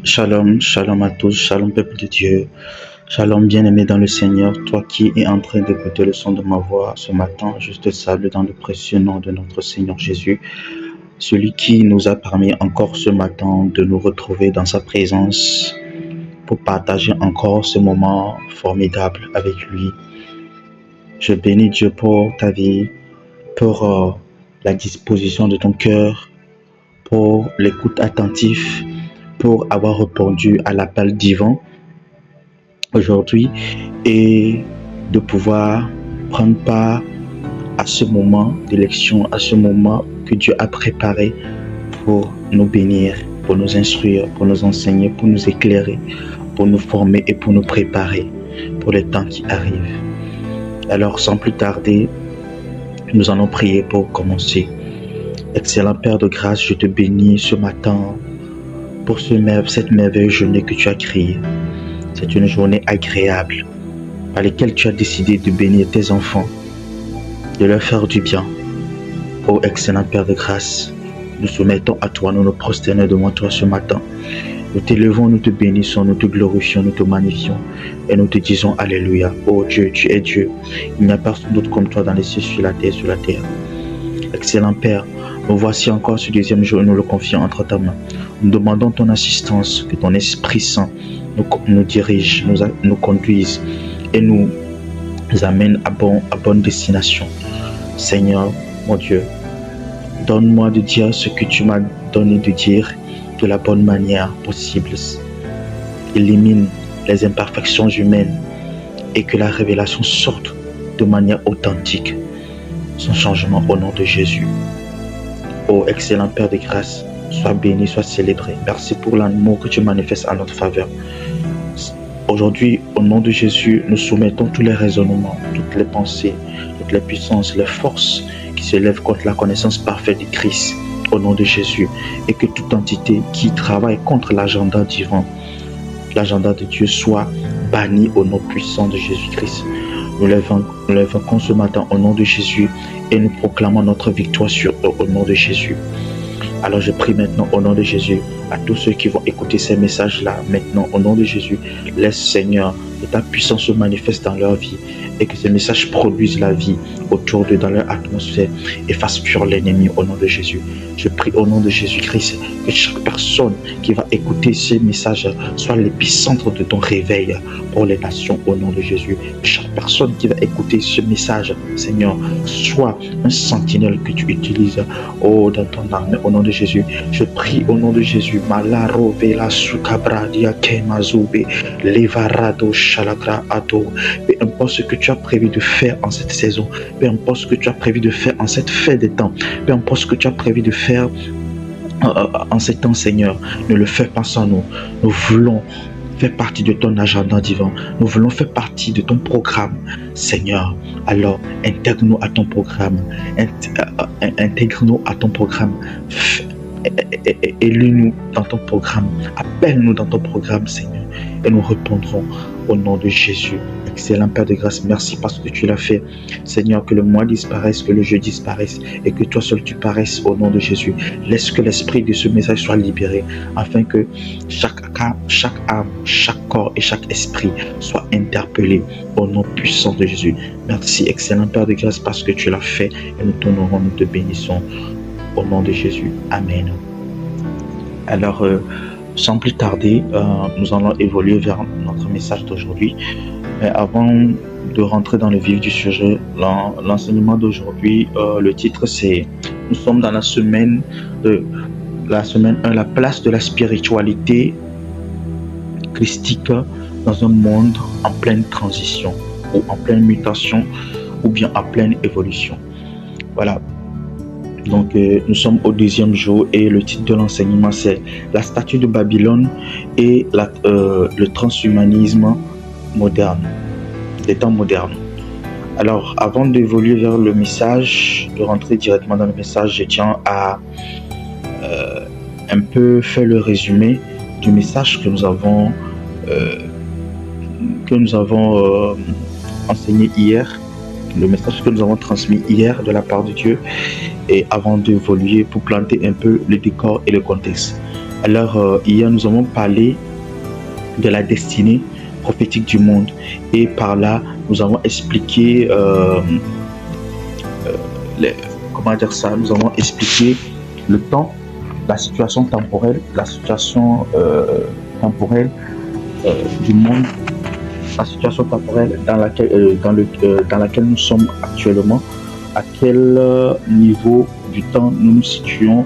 Shalom, shalom à tous, shalom peuple de Dieu, shalom bien-aimé dans le Seigneur, toi qui es en train d'écouter le son de ma voix ce matin, je te salue dans le précieux nom de notre Seigneur Jésus, celui qui nous a permis encore ce matin de nous retrouver dans sa présence pour partager encore ce moment formidable avec lui. Je bénis Dieu pour ta vie, pour la disposition de ton cœur, pour l'écoute attentive, pour avoir répondu à l'appel divin aujourd'hui et de pouvoir prendre part à ce moment d'élection, à ce moment que Dieu a préparé pour nous bénir, pour nous instruire, pour nous enseigner, pour nous éclairer, pour nous former et pour nous préparer pour les temps qui arrivent. Alors sans plus tarder, nous allons prier pour commencer. Excellent Père de grâce, je te bénis ce matin pour cette merveilleuse journée que tu as créée. C'est une journée agréable par laquelle tu as décidé de bénir tes enfants, de leur faire du bien. Ô excellent Père de grâce, nous soumettons à toi, nous nous prosternons devant toi ce matin. Nous t'élevons, nous te bénissons, nous te glorifions, nous te magnifions et nous te disons Alléluia. Ô Dieu, tu es Dieu. Il n'y a personne d'autre comme toi dans les cieux, sur la terre. Excellent Père, nous voici encore ce deuxième jour et nous le confions entre ta main. Nous demandons ton assistance, que ton Esprit Saint nous dirige, nous conduise et nous amène à bonne destination. Seigneur, mon Dieu, donne-moi de dire ce que tu m'as donné de dire de la bonne manière possible. Élimine les imperfections humaines et que la révélation sorte de manière authentique. Son changement au nom de Jésus. Ô excellent Père de grâce, sois béni, sois célébré. Merci pour l'amour que tu manifestes à notre faveur. Aujourd'hui, au nom de Jésus, nous soumettons tous les raisonnements, toutes les pensées, toutes les puissances, les forces qui se lèvent contre la connaissance parfaite de Christ, au nom de Jésus, et que toute entité qui travaille contre l'agenda divin, l'agenda de Dieu, soit bannie au nom puissant de Jésus-Christ. Nous l'évoquons ce matin au nom de Jésus et nous proclamons notre victoire sur eux au nom de Jésus. Alors je prie maintenant au nom de Jésus à tous ceux qui vont écouter ces messages-là maintenant au nom de Jésus. Laisse Seigneur que ta puissance se manifeste dans leur vie et que ces messages produisent la vie autour d'eux dans leur atmosphère et fassent fuir l'ennemi au nom de Jésus. Je prie au nom de Jésus-Christ que chaque personne qui va écouter ces messages soit l'épicentre de ton réveil pour les nations au nom de Jésus. Que chaque personne qui va écouter ce message, Seigneur, soit un sentinelle que tu utilises dans ton armée au nom de Jésus. Je prie au nom de Jésus. Malaro vela sukabradia kemazube levarado shalakra ado. Peu importe ce que tu as prévu de faire en cette saison, peu importe ce que tu as prévu de faire en cette fin des temps, peu importe ce que tu as prévu de faire en ces temps, Seigneur, ne le fais pas sans nous. Nous voulons faire partie de ton agenda divin. Nous voulons faire partie de ton programme, Seigneur. Alors, intègre-nous à ton programme. Intègre-nous à ton programme. Élis-nous dans ton programme. Appelle-nous dans ton programme, Seigneur. Et nous répondrons au nom de Jésus. Excellent Père de grâce, merci parce que tu l'as fait. Seigneur, que le moi disparaisse, que le je disparaisse et que toi seul tu paraisses au nom de Jésus. Laisse que l'esprit de ce message soit libéré afin que chaque âme, chaque corps et chaque esprit soit interpellé au nom puissant de Jésus. Merci, excellent Père de grâce, parce que tu l'as fait et nous t'honorons, nous te bénissons au nom de Jésus. Amen. Alors, sans plus tarder, nous allons évoluer vers notre message d'aujourd'hui. Mais avant de rentrer dans le vif du sujet, l'enseignement d'aujourd'hui, le titre c'est « Nous sommes dans la semaine 1, la place de la spiritualité christique dans un monde en pleine transition ou en pleine mutation ou bien en pleine évolution ». Voilà. Donc nous sommes au deuxième jour et le titre de l'enseignement c'est « La statue de Babylone et le transhumanisme moderne, des temps modernes ». Alors avant d'évoluer vers le message, de rentrer directement dans le message, je tiens à un peu faire le résumé du message que nous avons enseigné hier, le message que nous avons transmis hier de la part de Dieu, et avant d'évoluer pour planter un peu le décor et le contexte. Alors, hier, nous avons parlé de la destinée prophétique du monde. Et par là, nous avons expliqué, les- comment dire ça, nous avons expliqué le temps, la situation temporelle du monde, la situation temporelle dans laquelle nous sommes actuellement, à quel niveau du temps nous nous situons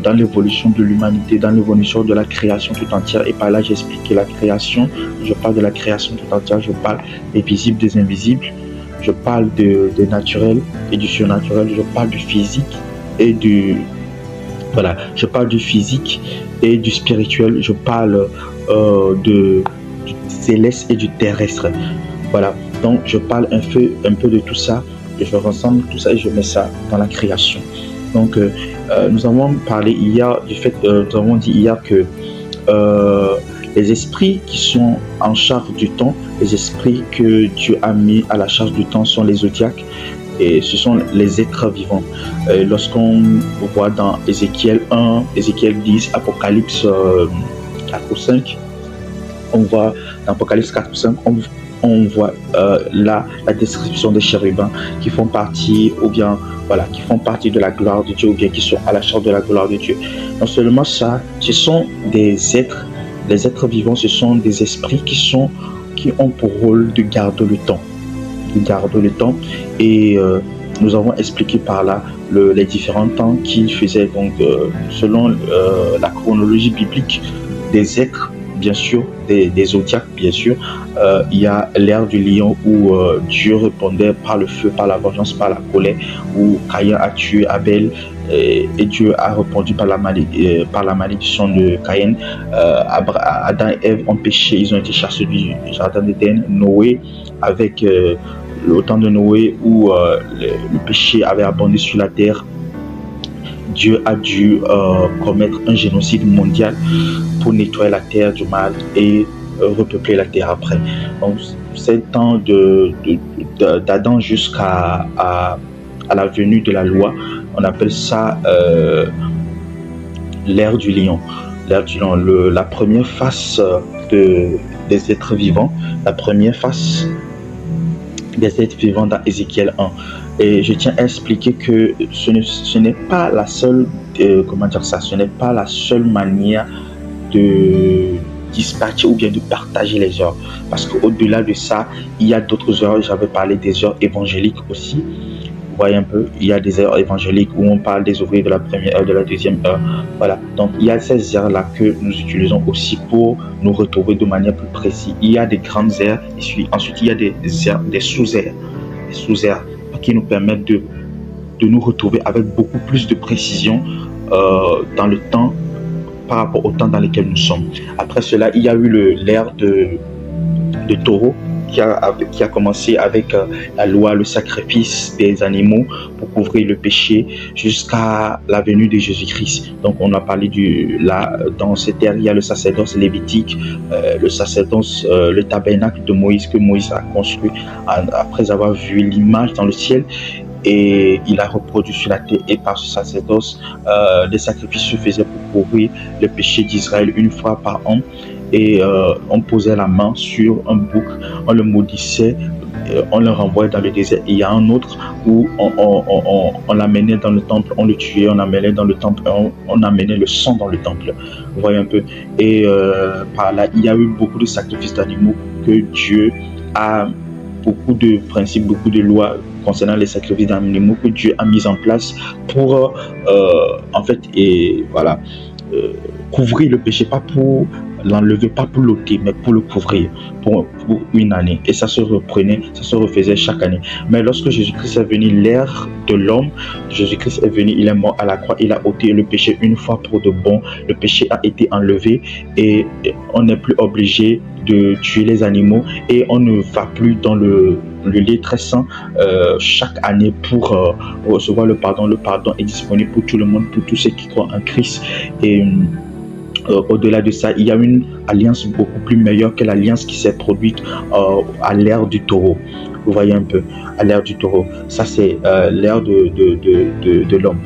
dans l'évolution de l'humanité, dans l'évolution de la création tout entière. Et par là, j'ai expliqué la création. Je parle de la création tout entière. Je parle des visibles, des invisibles. Je parle de naturel et du surnaturel. Je parle du physique et du voilà. Je parle du physique et du spirituel. Je parle du céleste et du terrestre. Voilà. Donc, je parle un peu de tout ça. Et je rassemble tout ça et je mets ça dans la création. Donc, nous avons parlé hier du fait, nous avons dit hier que euh, les esprits qui sont en charge du temps, les esprits que Dieu a mis à la charge du temps sont les zodiaques et ce sont les êtres vivants. Lorsqu'on voit dans Ézéchiel 1, Ézéchiel 10, Apocalypse 4 ou 5, on voit dans Apocalypse 4 ou 5, on voit la description des chérubins qui font partie, ou bien, voilà, qui font partie de la gloire de Dieu, ou bien qui sont à la charge de la gloire de Dieu. Non seulement ça, ce sont des êtres, les êtres vivants, ce sont des esprits qui ont pour rôle de garder le temps, et nous avons expliqué par là les différents temps qu'ils faisaient, donc selon la chronologie biblique des êtres, bien sûr, des zodiaques, bien sûr. Il y a l'ère du lion où Dieu répondait par le feu, par la vengeance, par la colère, où Caïn a tué Abel et Dieu a répondu par la malédiction de Caïn. Adam et Ève ont péché, ils ont été chassés du jardin d'Éden. Noé, avec le temps de Noé où le péché avait abondé sur la terre, Dieu a dû commettre un génocide mondial pour nettoyer la terre du mal et repeupler la terre après. Donc, c'est le temps d'Adam jusqu'à la venue de la loi. On appelle ça l'ère du lion. L'ère du lion, la première face des êtres vivants, la première face des êtres vivants dans Ézéchiel 1. Et je tiens à expliquer que ce n'est pas la seule, comment dire ça, ce n'est pas la seule manière de dispatcher ou bien de partager les heures. Parce qu'au-delà de ça, il y a d'autres heures. J'avais parlé des heures évangéliques aussi. Vous voyez un peu, il y a des heures évangéliques où on parle des ouvriers de la première heure, de la deuxième heure. Voilà. Donc, il y a ces heures-là que nous utilisons aussi pour nous retrouver de manière plus précise. Il y a des grandes heures et ensuite, il y a des sous-heures. Des sous-heures qui nous permettent de nous retrouver avec beaucoup plus de précision dans le temps par rapport au temps dans lequel nous sommes. Après cela, il y a eu l'ère de taureau qui a commencé avec la loi, le sacrifice des animaux pour couvrir le péché jusqu'à la venue de Jésus-Christ. Donc on a parlé dans cette ère, il y a le sacerdoce lévitique, le tabernacle de Moïse que Moïse a construit après avoir vu l'image dans le ciel. Et il a reproduit sur la terre, et par ce sacerdoce, les sacrifices se faisaient pour couvrir le péché d'Israël une fois par an. Et on posait la main sur un bouc, on le maudissait, on le renvoyait dans le désert. Et il y a un autre où on l'amenait dans le temple, on le tuait, on l'amenait dans le temple, on amenait le sang dans le temple. Vous voyez un peu. Et par là, il y a eu beaucoup de sacrifices d'animaux que Dieu a, beaucoup de principes, beaucoup de lois concernant les sacrifices d'animaux que Dieu a mis en place pour en fait, et voilà, couvrir le péché, pas pour l'enlever, pas pour l'ôter, mais pour le couvrir pour une année. Et ça se refaisait chaque année. Mais lorsque Jésus-Christ est venu, l'ère de l'homme, Jésus-Christ est venu, il est mort à la croix, il a ôté le péché une fois pour de bon. Le péché a été enlevé et on n'est plus obligé de tuer les animaux et on ne va plus dans le lieu très saint chaque année pour recevoir le pardon. Le pardon est disponible pour tout le monde, pour tous ceux qui croient en Christ. Et au-delà de ça, il y a une alliance beaucoup plus meilleure que l'alliance qui s'est produite à l'ère du taureau. Vous voyez un peu, à l'ère du taureau. Ça, c'est l'ère de l'homme.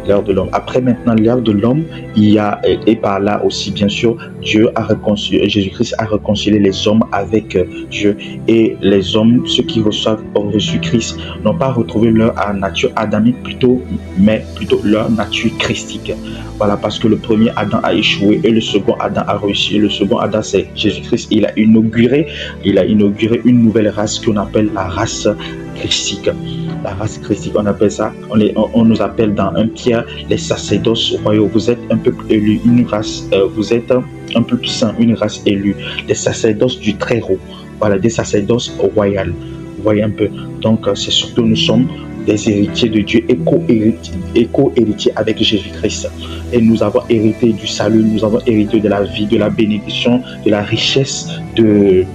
l'ère de l'homme. Après maintenant l'ère de l'homme, il y a, et par là aussi, bien sûr, Dieu a réconcilié, Jésus-Christ a réconcilié les hommes avec Dieu. Et les hommes, ceux qui ont reçu Christ, n'ont pas retrouvé leur nature adamique plutôt, mais plutôt leur nature christique. Voilà, parce que le premier Adam a échoué et le second Adam a réussi. Et le second Adam, c'est Jésus-Christ. Il a inauguré une nouvelle race qu'on appelle la race christique. La race christique, on appelle ça, on nous appelle dans 1 Pierre les sacerdoces royaux. Vous êtes un peuple élu, une race, vous êtes un peuple saint, une race élue, des sacerdoces du Très-Haut. Voilà, des sacerdoces royales. Vous voyez un peu. Donc, c'est surtout, nous sommes des héritiers de Dieu, éco-héritiers avec Jésus-Christ. Et nous avons hérité du salut, nous avons hérité de la vie, de la bénédiction, de la richesse, de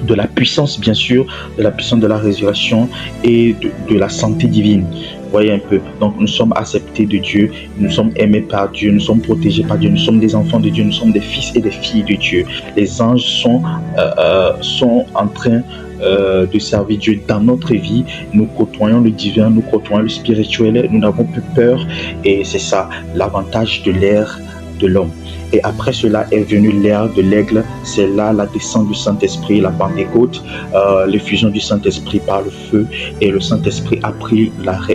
la puissance, bien sûr, de la puissance de la résurrection et de la santé divine. Vous voyez un peu. Donc nous sommes acceptés de Dieu, nous sommes aimés par Dieu, nous sommes protégés par Dieu, nous sommes des enfants de Dieu, nous sommes des fils et des filles de Dieu. Les anges sont en train de servir Dieu dans notre vie. Nous côtoyons le divin, nous côtoyons le spirituel, nous n'avons plus peur, et c'est ça l'avantage de l'ère de l'homme. Et après cela est venue l'ère de l'aigle. C'est là la descente du Saint-Esprit, la Pentecôte, l'effusion du Saint-Esprit par le feu. Et le Saint-Esprit a pris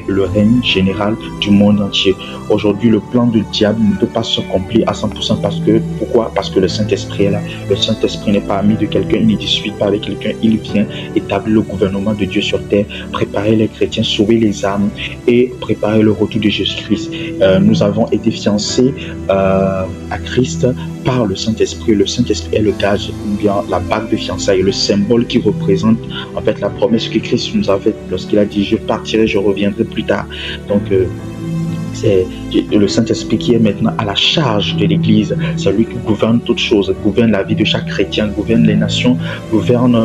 le règne général du monde entier. Aujourd'hui, le plan du diable ne peut pas s'accomplir à 100% parce que, pourquoi? Parce que le Saint-Esprit est là. Le Saint-Esprit n'est pas ami de quelqu'un, il ne discute pas avec quelqu'un. Il vient établir le gouvernement de Dieu sur terre, préparer les chrétiens, sauver les âmes et préparer le retour de Jésus-Christ. Nous avons été fiancés à Christ par le Saint-Esprit. Le Saint-Esprit est le gage, ou bien la bague de fiançailles, le symbole qui représente en fait la promesse que Christ nous a faite lorsqu'il a dit: je partirai, je reviendrai plus tard. Donc c'est le Saint-Esprit qui est maintenant à la charge de l'Église. C'est lui qui gouverne toutes choses, gouverne la vie de chaque chrétien, gouverne les nations, gouverne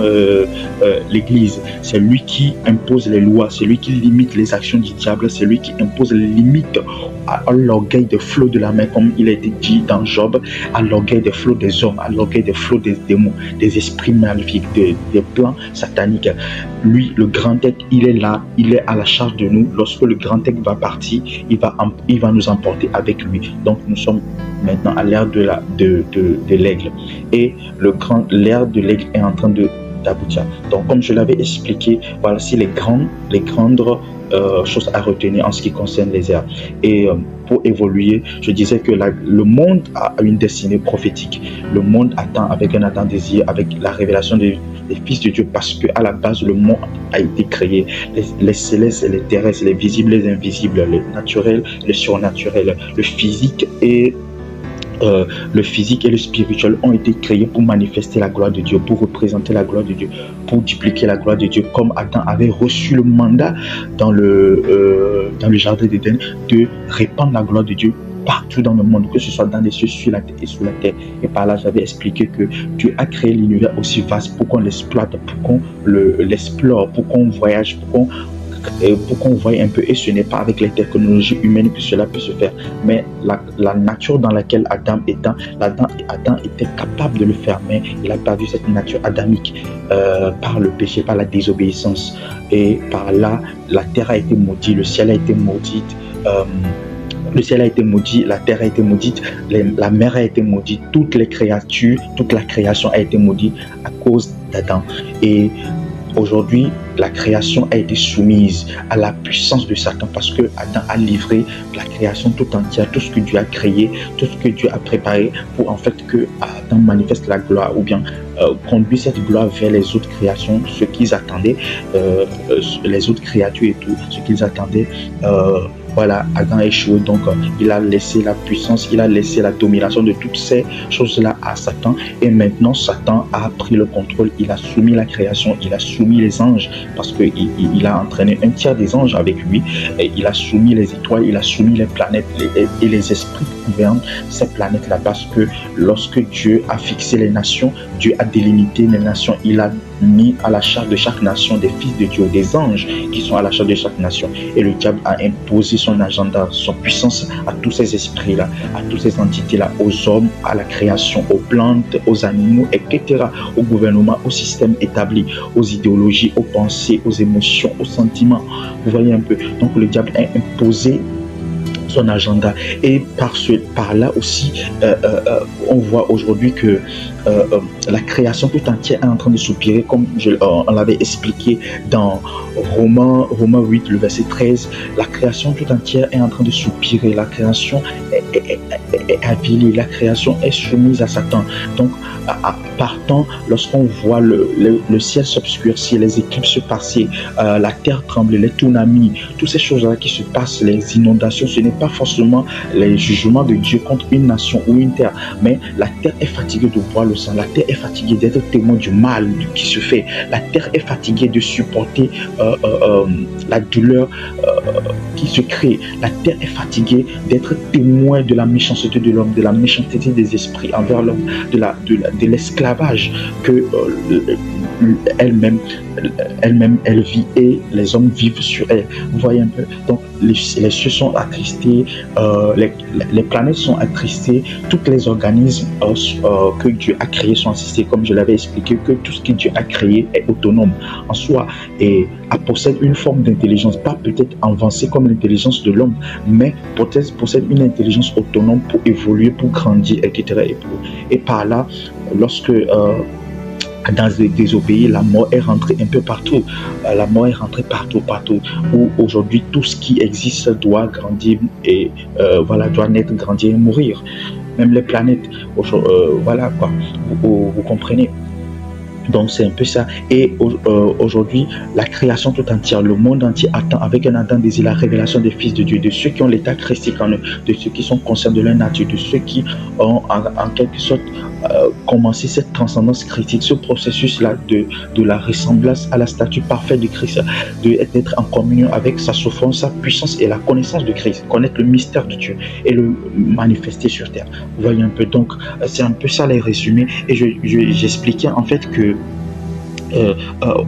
l'Église. C'est lui qui impose les lois, c'est lui qui limite les actions du diable, c'est lui qui impose les limites à l'orgueil des flots de la mer, comme il a été dit dans Job, à l'orgueil des flots des hommes, à l'orgueil des flots des démons, des esprits maléfiques, des plans sataniques. Lui, le grand aigle, il est là, il est à la charge de nous. Lorsque le grand aigle va partir, il va nous emporter avec lui. Donc nous sommes maintenant à l'ère de l'aigle. Et l'ère de l'aigle est en train d'aboutir. Donc comme je l'avais expliqué, voici les grandes choses à retenir en ce qui concerne les airs. Et pour évoluer, je disais que le monde a une destinée prophétique. Le monde attend avec un ardent désir, avec la révélation des fils de Dieu, parce qu'à la base, le monde a été créé. Les célestes et les terrestres, les visibles et les invisibles, les naturels, les surnaturels, le physique et le spirituel ont été créés pour manifester la gloire de Dieu, pour représenter la gloire de Dieu, pour dupliquer la gloire de Dieu, comme Adam avait reçu le mandat dans le jardin d'Éden de répandre la gloire de Dieu partout dans le monde, que ce soit dans les cieux, sur la terre et sous la terre. Et par là, j'avais expliqué que Dieu a créé l'univers aussi vaste pour qu'on l'exploite, pour qu'on l'explore, pour qu'on voyage, pour qu'on voie un peu. Et ce n'est pas avec les technologies humaines que cela peut se faire, mais la nature dans laquelle Adam était capable de le faire, mais il a perdu cette nature adamique par le péché, par la désobéissance. Et par là, la terre a été maudite, le ciel a été maudit. Le ciel a été maudit, la terre a été maudite, la mer a été maudite, toute la création a été maudite à cause d'Adam. Et aujourd'hui, la création a été soumise à la puissance de Satan parce que Adam a livré la création tout entière, tout ce que Dieu a créé, tout ce que Dieu a préparé pour en fait que Adam manifeste la gloire, ou bien conduit cette gloire vers les autres créations, ce qu'ils attendaient, les autres créatures et tout, ce qu'ils attendaient. Voilà, Adam a échoué, donc il a laissé la puissance, il a laissé la domination de toutes ces choses-là à Satan. Et maintenant, Satan a pris le contrôle, il a soumis la création, il a soumis les anges, parce qu'il a entraîné un tiers des anges avec lui. Et il a soumis les étoiles, il a soumis les planètes et les esprits qui gouvernent ces planètes-là. Parce que lorsque Dieu a fixé les nations, Dieu a délimité les nations, il a mis à la charge de chaque nation des fils de Dieu, des anges qui sont à la charge de chaque nation. Et le diable a imposé son agenda, son puissance à tous ces esprits-là, à toutes ces entités-là, aux hommes, à la création, aux plantes, aux animaux, etc., au gouvernement, au système établi, aux idéologies, aux pensées, aux émotions, aux sentiments. Vous voyez un peu. Donc le diable a imposé son agenda. Et par là aussi, on voit aujourd'hui que la création tout entière est en train de soupirer, comme on l'avait expliqué dans Romains 8, le verset 13. La création tout entière est en train de soupirer. La création est avilie. La création est soumise à Satan. Donc, partant, lorsqu'on voit le ciel s'obscurcir, les éclipses se passer, la terre trembler, les tsunamis, toutes ces choses-là qui se passent, les inondations, ce n'est pas forcément les jugements de Dieu contre une nation ou une terre, mais la terre est fatiguée de voir le sang, la terre est fatiguée d'être témoin du mal qui se fait, la terre est fatiguée de supporter la douleur qui se crée, la terre est fatiguée d'être témoin de la méchanceté de l'homme, de la méchanceté des esprits envers l'homme, de l'esclavage que elle-même elle vit et les hommes vivent sur elle. Vous voyez un peu. Donc les cieux sont attristés, les planètes sont attristées, tous les organismes que Dieu a créés sont attristés, comme je l'avais expliqué, que tout ce que Dieu a créé est autonome en soi et possède une forme d'intelligence, pas peut-être avancée comme l'intelligence de l'homme, mais possède une intelligence autonome pour évoluer, pour grandir, etc. Et par là, lorsque dans des pays, la mort est rentrée un peu partout. La mort est rentrée partout. Où aujourd'hui, tout ce qui existe doit grandir et doit naître, grandir et mourir. Même les planètes, voilà quoi. Vous comprenez. Donc c'est un peu ça. Et aujourd'hui, la création tout entière, le monde entier attend avec un ardent désir la révélation des fils de Dieu, de ceux qui ont l'état christique en eux, de ceux qui sont conscients de leur nature, de ceux qui ont en quelque sorte commencé cette transcendance critique, ce processus-là de la ressemblance à la statue parfaite de Christ, d'être en communion avec sa souffrance, sa puissance et la connaissance de Christ, connaître le mystère de Dieu et le manifester sur terre. Vous voyez un peu, donc c'est un peu ça les résumés. Et j'expliquais en fait que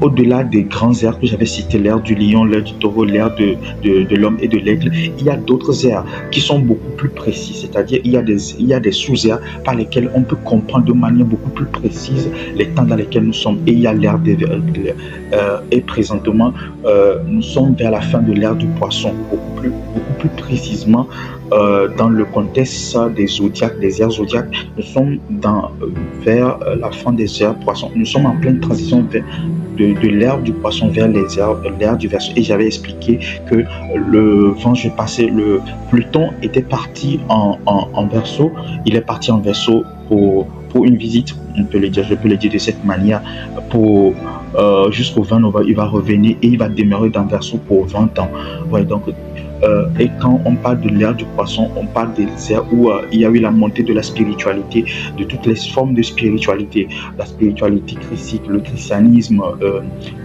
au-delà des grands airs que j'avais cités, l'air du lion, l'air du taureau, l'air de l'homme et de l'aigle, il y a d'autres airs qui sont beaucoup plus précis, c'est-à-dire il y a des sous-airs par lesquels on peut comprendre de manière beaucoup plus précise les temps dans lesquels nous sommes. Et il y a l'air et présentement nous sommes vers la fin de l'ère du poisson, beaucoup plus précisément dans le contexte des zodiaques, des airs zodiaques. Nous sommes vers la fin des airs poissons. Nous sommes en pleine transition de l'ère du poisson vers l'ère du Verseau. Et j'avais expliqué que le vent, le Pluton était parti en Verseau. Il est parti en Verseau pour une visite, je peux le dire de cette manière, jusqu'au 20 novembre. Il va revenir et il va demeurer dans Verseau pour 20 ans. Ouais, donc et quand on parle de l'ère du poisson, on parle des airs où il y a eu la montée de la spiritualité, de toutes les formes de spiritualité, la spiritualité christique, le christianisme,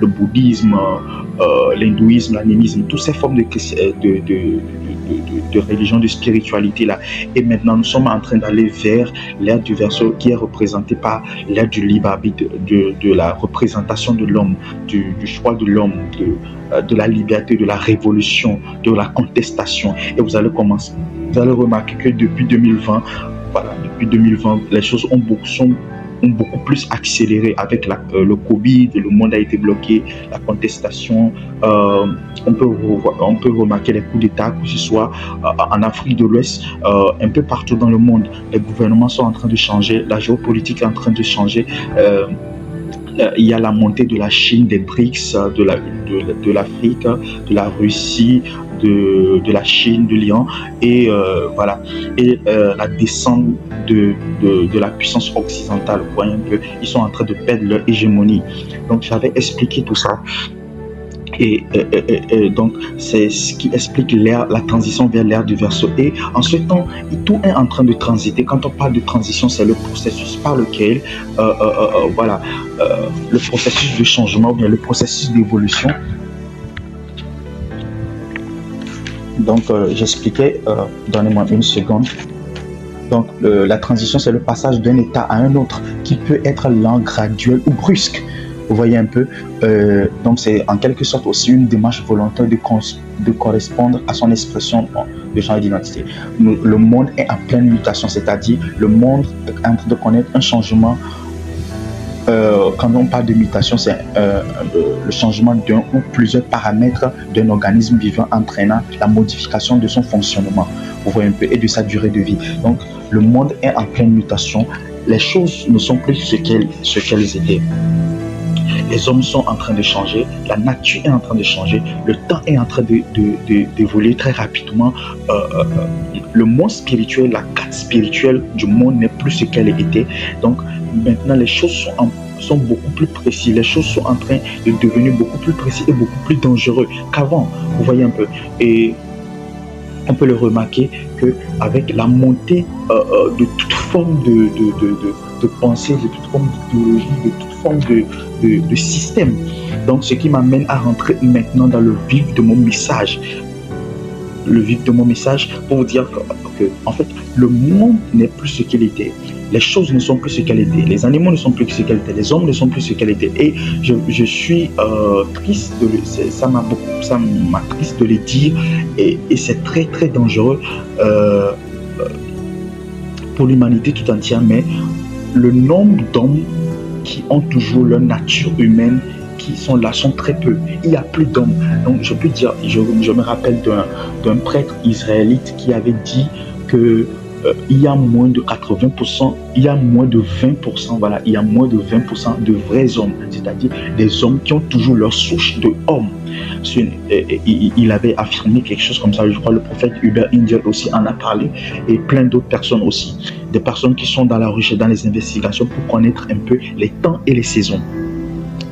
le bouddhisme, l'hindouisme, l'animisme, toutes ces formes de religion, de spiritualité là. Et maintenant, nous sommes en train d'aller vers l'ère du Verseau qui est représentée par l'ère du libre arbitre, de la représentation de l'homme, du choix de l'homme, de la liberté, de la révolution, de la contestation. Et vous allez remarquer que depuis 2020, les choses ont beaucoup plus accéléré avec le Covid, le monde a été bloqué, la contestation. On peut remarquer les coups d'État, que ce soit en Afrique de l'Ouest, un peu partout dans le monde. Les gouvernements sont en train de changer, la géopolitique est en train de changer. Il y a la montée de la Chine, des BRICS, de l'Afrique, de la Russie, de la Chine, de l'Iran, et voilà. Et la descente de la puissance occidentale. Vous voyez un peu, ils sont en train de perdre leur hégémonie. Donc j'avais expliqué tout ça. Et donc c'est ce qui explique la transition vers l'ère du Verseau. Et en ce temps, tout est en train de transiter. Quand on parle de transition, c'est le processus par lequel le processus de changement, ou bien le processus d'évolution. Donc j'expliquais, donnez-moi une seconde. Donc la transition, c'est le passage d'un état à un autre qui peut être lent, graduel ou brusque. Vous voyez un peu, donc c'est en quelque sorte aussi une démarche volontaire de correspondre à son expression de genre d'identité. Le monde est en pleine mutation, c'est-à-dire le monde est en train de connaître un changement quand on parle de mutation, c'est le changement d'un ou plusieurs paramètres d'un organisme vivant entraînant la modification de son fonctionnement, vous voyez un peu, et de sa durée de vie. Donc, le monde est en pleine mutation. Les choses ne sont plus ce qu'elles étaient. Les hommes sont en train de changer, la nature est en train de changer, le temps est en train d'évoluer très rapidement. Le monde spirituel, la carte spirituelle du monde n'est plus ce qu'elle était. Donc maintenant, les choses sont beaucoup plus précises. Les choses sont en train de devenir beaucoup plus précises et beaucoup plus dangereux qu'avant. Vous voyez un peu. Et on peut le remarquer qu'avec la montée de toute forme de pensée, de toute forme d'idéologie, de toute forme de système. Donc, ce qui m'amène à rentrer maintenant dans le vif de mon message. Le vif de mon message pour vous dire que en fait, le monde n'est plus ce qu'il était. Les choses ne sont plus ce qu'elles étaient. Les animaux ne sont plus ce qu'elles étaient. Les hommes ne sont plus ce qu'elles étaient. Et je suis triste ça m'attriste de le dire. Et c'est très, très dangereux pour l'humanité tout entière. Mais le nombre d'hommes qui ont toujours leur nature humaine qui sont là sont très peu. Il n'y a plus d'hommes. Donc je peux dire, je me rappelle d'un prêtre israélite qui avait dit que il y a moins de 80%, il y a moins de 20%, voilà, il y a moins de 20% de vrais hommes, c'est-à-dire des hommes qui ont toujours leur souche de homme. Il avait affirmé quelque chose comme ça, je crois le prophète Hubert Indiel aussi en a parlé, et plein d'autres personnes aussi, des personnes qui sont dans la recherche, dans les investigations pour connaître un peu les temps et les saisons.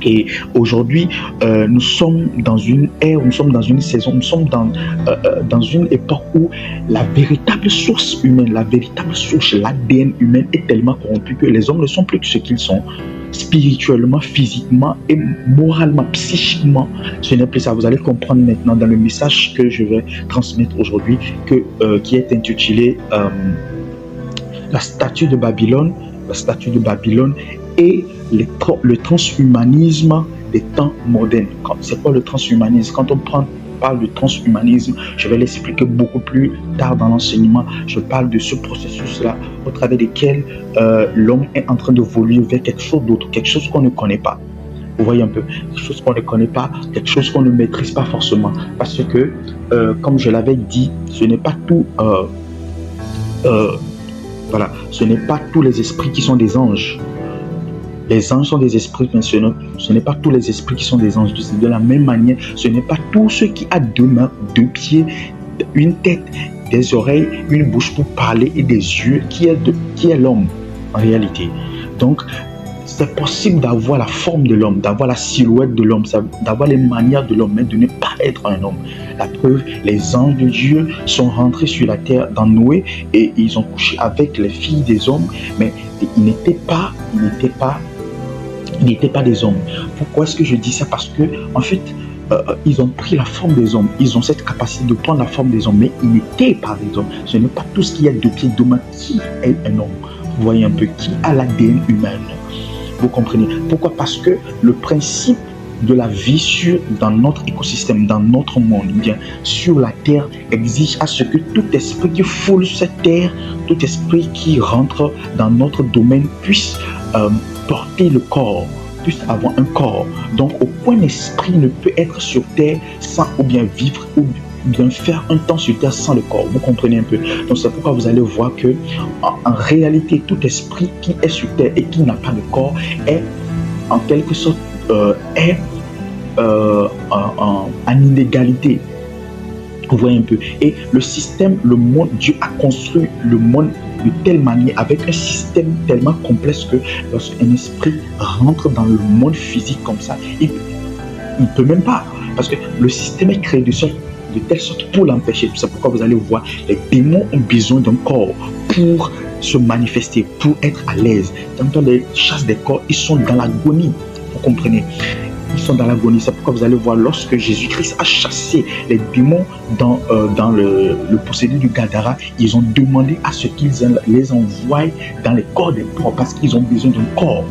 Et aujourd'hui, nous sommes dans une ère, nous sommes dans une saison, nous sommes dans une époque où la véritable source humaine, la véritable source, l'ADN humain est tellement corrompu que les hommes ne sont plus ce qu'ils sont. Spirituellement, physiquement et moralement, psychiquement, ce n'est plus ça. Vous allez comprendre maintenant dans le message que je vais transmettre aujourd'hui, qui est intitulé La statue de Babylone. La statue de Babylone et le transhumanisme des temps modernes. C'est quoi le transhumanisme? Quand on parle de transhumanisme, je vais l'expliquer beaucoup plus tard dans l'enseignement. Je parle de ce processus-là au travers duquel l'homme est en train d'évoluer vers quelque chose d'autre, quelque chose qu'on ne connaît pas. Vous voyez un peu, quelque chose qu'on ne connaît pas, quelque chose qu'on ne maîtrise pas forcément. Parce que, comme je l'avais dit, ce n'est pas tout... voilà, ce n'est pas tous les esprits qui sont des anges. Les anges sont des esprits, mais ce n'est pas tous les esprits qui sont des anges. De la même manière, ce n'est pas tous ceux qui ont 2 mains, 2 pieds, une tête, des oreilles, une bouche pour parler et des yeux qui est l'homme en réalité. Donc, c'est possible d'avoir la forme de l'homme, d'avoir la silhouette de l'homme, d'avoir les manières de l'homme, mais de ne pas être un homme. La preuve, les anges de Dieu sont rentrés sur la terre dans Noé et ils ont couché avec les filles des hommes, mais ils n'étaient pas des hommes. Pourquoi est-ce que je dis ça? Parce que, en fait, ils ont pris la forme des hommes. Ils ont cette capacité de prendre la forme des hommes, mais ils n'étaient pas des hommes. Ce n'est pas tout ce qui est 2 pieds, 2 mains qui est un homme. Vous voyez un peu qui a l'ADN humain. Vous comprenez? Pourquoi? Parce que le principe de la vie dans notre écosystème, dans notre monde, bien sur la terre, exige à ce que tout esprit qui foule cette terre, tout esprit qui rentre dans notre domaine puisse porter le corps, puisse avoir un corps. Donc aucun esprit ne peut être sur terre sans ou bien vivre ou bien faire un temps sur terre sans le corps. Vous comprenez un peu? Donc c'est pourquoi vous allez voir que en réalité tout esprit qui est sur terre et qui n'a pas de corps est en quelque sorte en inégalité. Vous voyez un peu? Et le système, le monde, Dieu a construit le monde de telle manière, avec un système tellement complexe que lorsqu'un esprit rentre dans le monde physique comme ça, il ne peut même pas. Parce que le système est créé de telle sorte pour l'empêcher. C'est pourquoi vous allez voir, les démons ont besoin d'un corps pour se manifester, pour être à l'aise. Quand on les chasse des corps, ils sont dans l'agonie. Vous comprenez? Ils sont dans l'agonie. C'est pourquoi vous allez voir, lorsque Jésus-Christ a chassé les démons dans le possédé du Gadara, ils ont demandé à ce qu'ils les envoient dans les corps des pauvres parce qu'ils ont besoin d'un corps.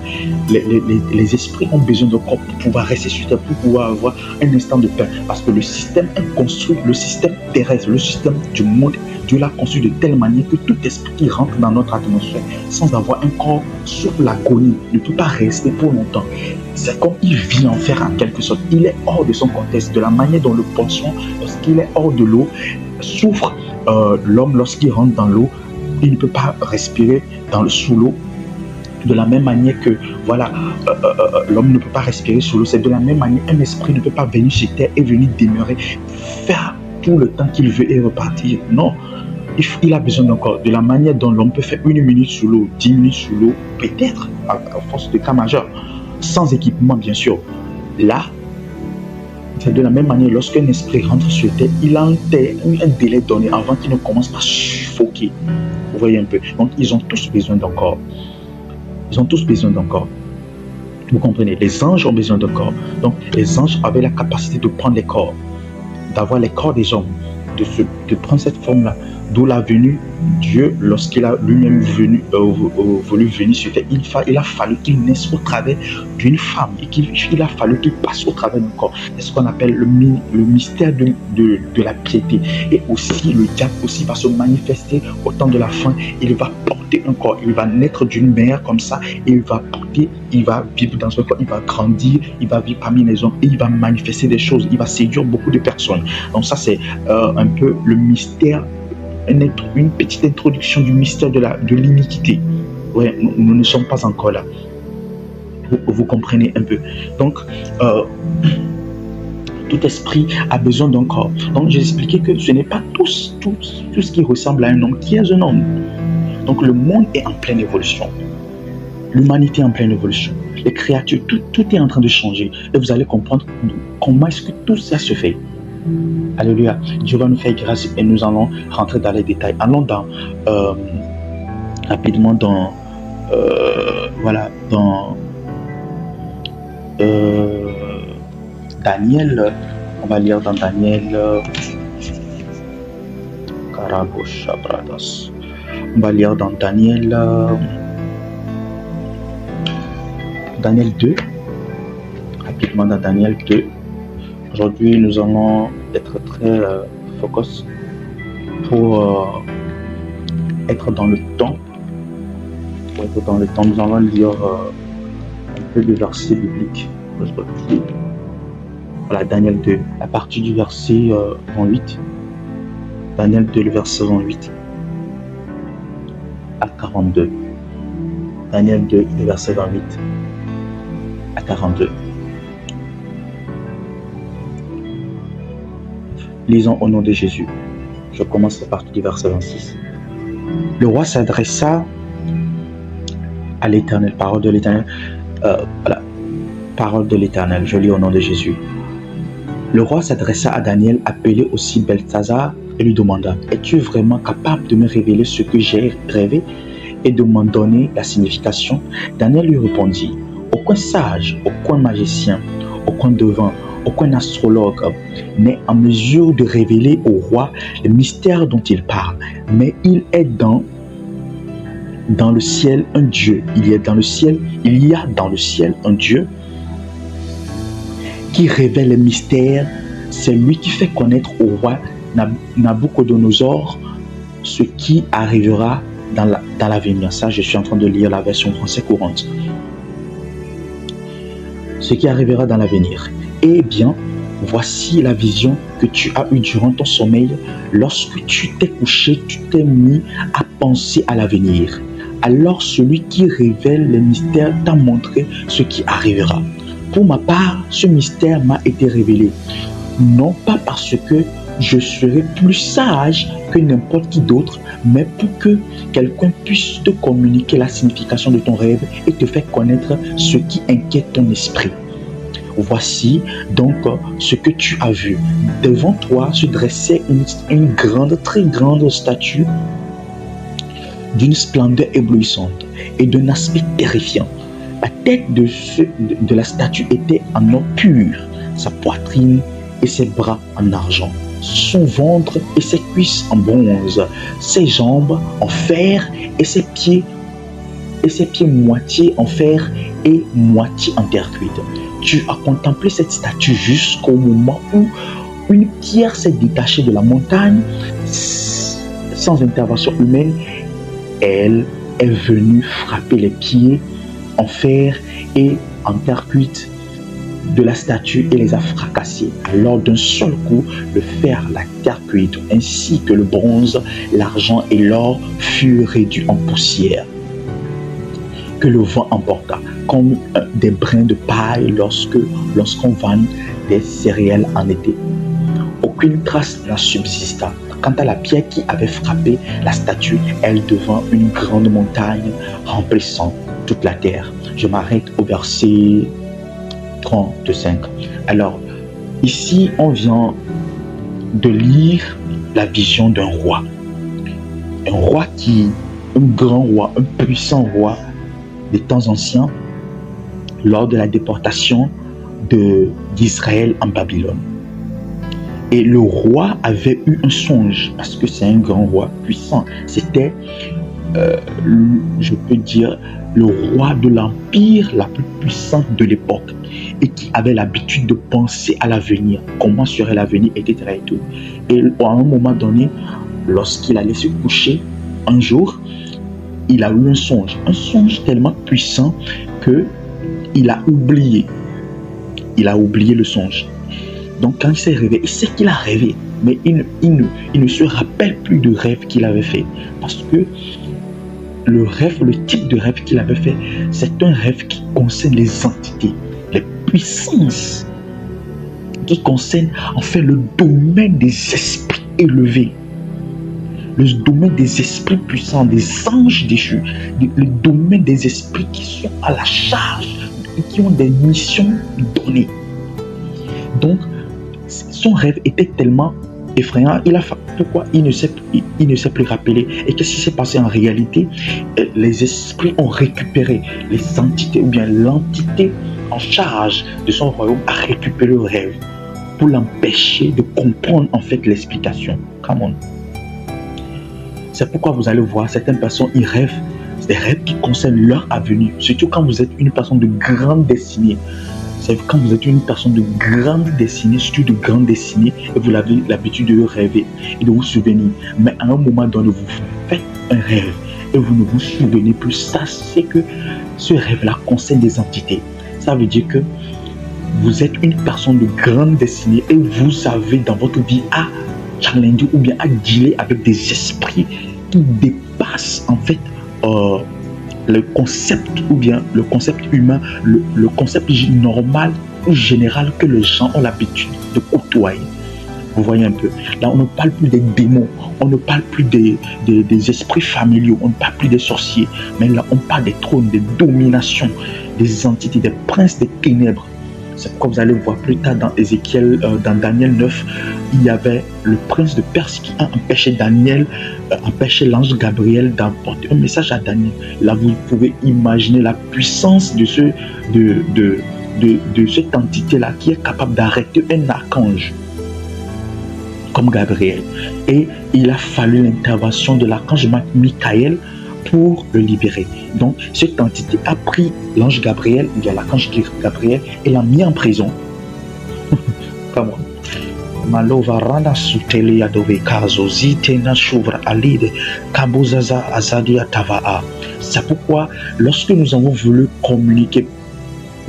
Les esprits ont besoin d'un corps pour pouvoir rester sur terre, pour pouvoir avoir un instant de paix. Parce que le système est construit, le système terrestre, le système du monde, Dieu l'a conçu de telle manière que tout esprit qui rentre dans notre atmosphère sans avoir un corps sur l'agonie, ne peut pas rester pour longtemps. C'est comme il vit l'enfer en quelque sorte. Il est hors de son contexte, de la manière dont le poisson, lorsqu'il est hors de l'eau, souffre. L'homme, lorsqu'il rentre dans l'eau, il ne peut pas respirer sous l'eau. De la même manière que l'homme ne peut pas respirer sous l'eau, c'est de la même manière un esprit ne peut pas venir sur terre et venir demeurer, faire tout le temps qu'il veut et repartir. Non, il a besoin d'un corps. De la manière dont l'homme peut faire 1 minute sous l'eau, 10 minutes sous l'eau, peut-être à force de cas majeur, sans équipement bien sûr. Là, c'est de la même manière, lorsqu'un esprit rentre sur terre, il a un délai donné avant qu'il ne commence à suffoquer. Vous voyez un peu. Donc ils ont tous besoin d'un corps. Ils ont tous besoin d'un corps. Vous comprenez? Les anges ont besoin d'un corps. Donc les anges avaient la capacité de prendre les corps, d'avoir les corps des hommes, de prendre cette forme-là. D'où la venue Dieu, lorsqu'il a lui-même voulu venir sur terre, il a fallu qu'il naisse au travers d'une femme et il a fallu qu'il passe au travers d'un corps. C'est ce qu'on appelle le mystère de la piété. Et aussi, le diable aussi va se manifester au temps de la fin. Il va porter un corps, il va naître d'une mère comme ça, et il va vivre dans un corps, il va grandir, il va vivre parmi les hommes et il va manifester des choses, il va séduire beaucoup de personnes. Donc ça, c'est un peu le mystère. Une petite introduction du mystère de l'iniquité. Ouais, nous ne sommes pas encore là. Vous comprenez un peu. Donc, tout esprit a besoin d'un corps. Donc, j'ai expliqué que ce n'est pas tout ce qui ressemble à un homme qui est un homme. Donc, le monde est en pleine évolution. L'humanité est en pleine évolution. Les créatures, tout est en train de changer. Et vous allez comprendre comment est-ce que tout ça se fait. Alléluia. Dieu va nous faire grâce et nous allons rentrer dans les détails. Allons rapidement dans Daniel. On va lire dans Daniel. On va lire dans Daniel. Daniel 2. Rapidement dans Daniel 2. Aujourd'hui, nous allons être très focus pour être dans le temps. Nous allons lire un peu de versets bibliques. Voilà, Daniel 2, à partir du verset 28. Daniel 2, le verset 28 à 42. Daniel 2, le verset 28 à 42. Lisons au nom de Jésus. Je commence à partir du verset 26. Le roi s'adressa à l'Éternel, parole de l'Éternel. Parole de l'Éternel, je lis au nom de Jésus. Le roi s'adressa à Daniel, appelé aussi Belthazar, et lui demanda: es-tu vraiment capable de me révéler ce que j'ai rêvé et de m'en donner la signification? Daniel lui répondit: aucun sage, aucun magicien, aucun devin, aucun astrologue n'est en mesure de révéler au roi le mystère dont il parle, mais il est dans le ciel un Dieu. Il y a dans le ciel un Dieu qui révèle les mystères. C'est lui qui fait connaître au roi Nabucodonosor ce qui arrivera dans l'avenir. Ça, je suis en train de lire la version française courante. Ce qui arrivera dans l'avenir. Eh bien, voici la vision que tu as eue durant ton sommeil. Lorsque tu t'es couché, tu t'es mis à penser à l'avenir. Alors celui qui révèle les mystères t'a montré ce qui arrivera. Pour ma part, ce mystère m'a été révélé, non pas parce que je serai plus sage que n'importe qui d'autre, mais pour que quelqu'un puisse te communiquer la signification de ton rêve et te faire connaître ce qui inquiète ton esprit. Voici donc ce que tu as vu. Devant toi se dressait une grande, très grande statue d'une splendeur éblouissante et d'un aspect terrifiant. La tête de la statue était en or pur, sa poitrine et ses bras en argent, son ventre et ses cuisses en bronze, ses jambes en fer et ses pieds moitié en fer et moitié en terre cuite. Tu as contemplé cette statue jusqu'au moment où une pierre s'est détachée de la montagne sans intervention humaine. Elle est venu frapper les pieds en fer et en terre cuite de la statue et les a fracassés. Alors d'un seul coup, le fer, la terre cuite, ainsi que le bronze, l'argent et l'or furent réduits en poussière, que le vent emporta, comme des brins de paille lorsqu'on vanne des céréales en été. Aucune trace n'en subsista. Quant à la pierre qui avait frappé la statue, elle devint une grande montagne remplissant toute la terre. Je m'arrête au verset 35. Alors, ici, on vient de lire la vision d'un roi. Un roi un grand roi, un puissant roi des temps anciens, lors de la déportation d'Israël en Babylone. Et le roi avait eu un songe, parce que c'est un grand roi puissant. C'était, je peux dire, le roi de l'empire la plus puissante de l'époque et qui avait l'habitude de penser à l'avenir, comment serait l'avenir, etc. Et tout. Et à un moment donné, lorsqu'il allait se coucher, un jour, il a eu un songe tellement puissant qu'il a oublié. Il a oublié le songe. Donc quand il s'est réveillé, il sait qu'il a rêvé, mais il ne se rappelle plus du rêve qu'il avait fait. Parce que le type de rêve qu'il avait fait, c'est un rêve qui concerne les entités, les puissances, qui concerne en fait le domaine des esprits élevés, le domaine des esprits puissants, des anges déchus, le domaine des esprits qui sont à la charge, qui ont des missions données. Donc, son rêve était tellement effrayant, pourquoi il ne s'est plus rappelé. Et qu'est-ce qui s'est passé en réalité? Les esprits ont récupéré les entités, ou bien l'entité en charge de son royaume a récupéré le rêve pour l'empêcher de comprendre en fait l'explication. Come on. C'est pourquoi vous allez voir certaines personnes, ils rêvent, c'est des rêves qui concernent leur avenir, surtout quand vous êtes une personne de grande destinée. C'est quand vous êtes une personne de grande destinée, surtout de grande destinée, et vous avez l'habitude de rêver et de vous souvenir. Mais à un moment donné, vous faites un rêve et vous ne vous souvenez plus. Ça, c'est que ce rêve-là concerne des entités. Ça veut dire que vous êtes une personne de grande destinée et vous avez dans votre vie à challenger ou bien à dealer avec des esprits qui dépassent en fait le concept ou bien le concept humain, le concept normal ou général que les gens ont l'habitude de côtoyer. Vous voyez un peu. Là, on ne parle plus des démons, on ne parle plus des esprits familiaux, on ne parle plus des sorciers, mais là, on parle des trônes, des dominations, des entités, des princes des ténèbres. C'est pourquoi vous allez voir plus tard dans Ézéchiel, dans Daniel 9, il y avait le prince de Perse qui a empêché l'ange Gabriel d'apporter un message à Daniel. Là, vous pouvez imaginer la puissance de cette entité-là qui est capable d'arrêter un archange comme Gabriel. Et il a fallu l'intervention de l'archange Michael pour le libérer. Donc, cette entité a pris l'ange Gabriel, il y a l'archange Gabriel, et l'a mis en prison. Come on. Malovarana sutelia dove kazo zitena shuvra alide kabuzaza azadia tavaa. C'est pourquoi, lorsque nous avons voulu communiquer,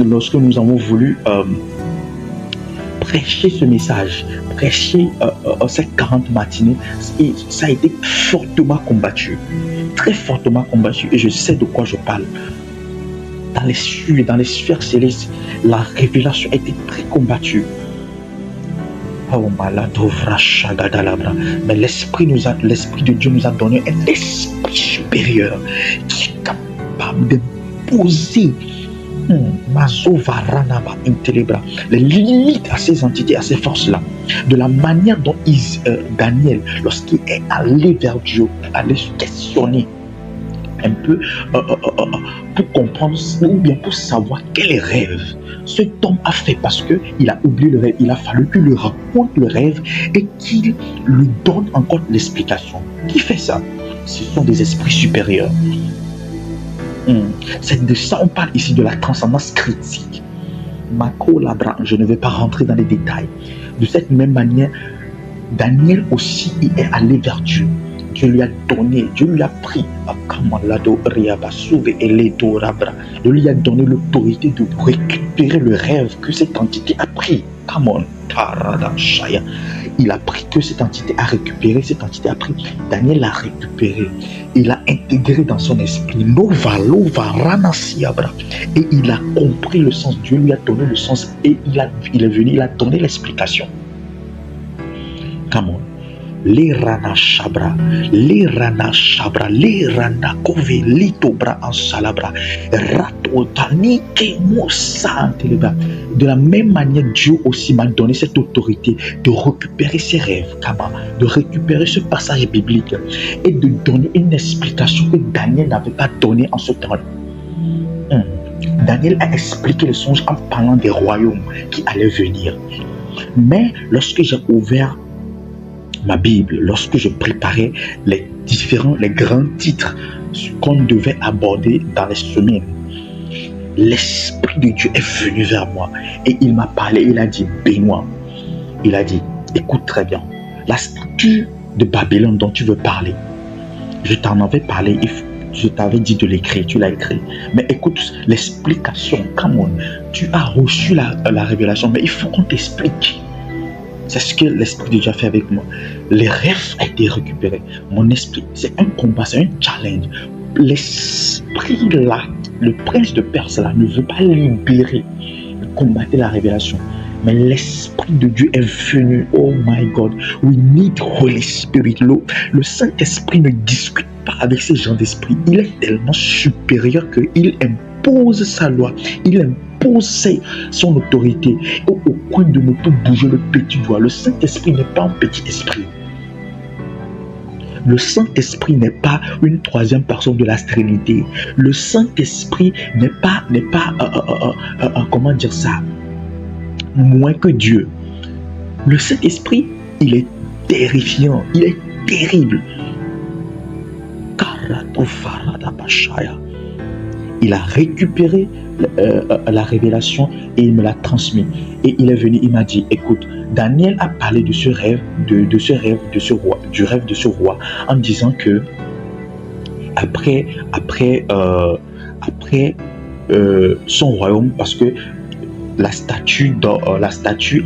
lorsque nous avons voulu prêcher ce message, prêcher ces 40 matinées, et ça a été fortement combattu, très fortement combattu, et je sais de quoi je parle. Dans les cieux, dans les sphères célestes, la révélation a été très combattue. Mais l'esprit de Dieu nous a donné un esprit supérieur qui est capable d'imposer les limites à ces entités, à ces forces-là. De la manière dont Daniel, lorsqu'il est allé vers Dieu, allé se questionner un peu pour comprendre ou bien pour savoir quel rêve cet homme a fait, parce qu'il a oublié le rêve. Il a fallu qu'il lui raconte le rêve et qu'il lui donne encore l'explication. Qui fait ça? Ce sont des esprits supérieurs. C'est de ça on parle ici, de la transcendance critique. Mako Labra, je ne vais pas rentrer dans les détails. De cette même manière, Daniel aussi il est allé vers Dieu. Dieu lui a donné, Dieu lui a pris, Dieu lui a donné l'autorité de récupérer le rêve que cette entité a pris. Come on, Taradashaya. Il a pris que cette entité a récupéré, cette entité a pris. Daniel l'a récupéré. Il l'a intégré dans son esprit. Et il a compris le sens. Dieu lui a donné le sens et il est venu, il a donné l'explication. Come on. Les rana chabra, les rana kove, litobra en salabra, ratotani ke mosanteleba. De la même manière, Dieu aussi m'a donné cette autorité de récupérer ses rêves, de récupérer ce passage biblique et de donner une explication que Daniel n'avait pas donnée en ce temps. Daniel a expliqué le songe en parlant des royaumes qui allaient venir. Mais lorsque j'ai ouvert ma Bible, lorsque je préparais les grands titres qu'on devait aborder dans les semaines, l'Esprit de Dieu est venu vers moi et il m'a parlé, il a dit, Benoît, il a dit, écoute très bien, la statue de Babylone dont tu veux parler, je t'en avais parlé, je t'avais dit de l'écrire, tu l'as écrit, mais écoute l'explication, come on, tu as reçu la révélation, mais il faut qu'on t'explique. C'est ce que l'Esprit de Dieu a fait avec moi. Les rêves ont été récupérés. Mon esprit, c'est un combat, c'est un challenge. L'esprit là, le prince de Perse là, ne veut pas libérer, combattre la révélation. Mais l'Esprit de Dieu est venu. Oh my God, we need Holy Spirit. Le Saint-Esprit ne discute pas avec ces gens d'esprit. Il est tellement supérieur qu'il impose sa loi. Il impose son autorité. Et au point de ne pas bouger le petit doigt. Le Saint-Esprit n'est pas un petit esprit. Le Saint-Esprit n'est pas une troisième personne de la Trinité. Le Saint-Esprit n'est pas comment dire ça, moins que Dieu. Le Saint-Esprit, il est terrifiant, il est terrible. Il a récupéré la révélation et il me l'a transmis. Et il est venu, il m'a dit, écoute, Daniel a parlé de ce rêve, du rêve de ce roi, en disant que après son royaume, parce que la statue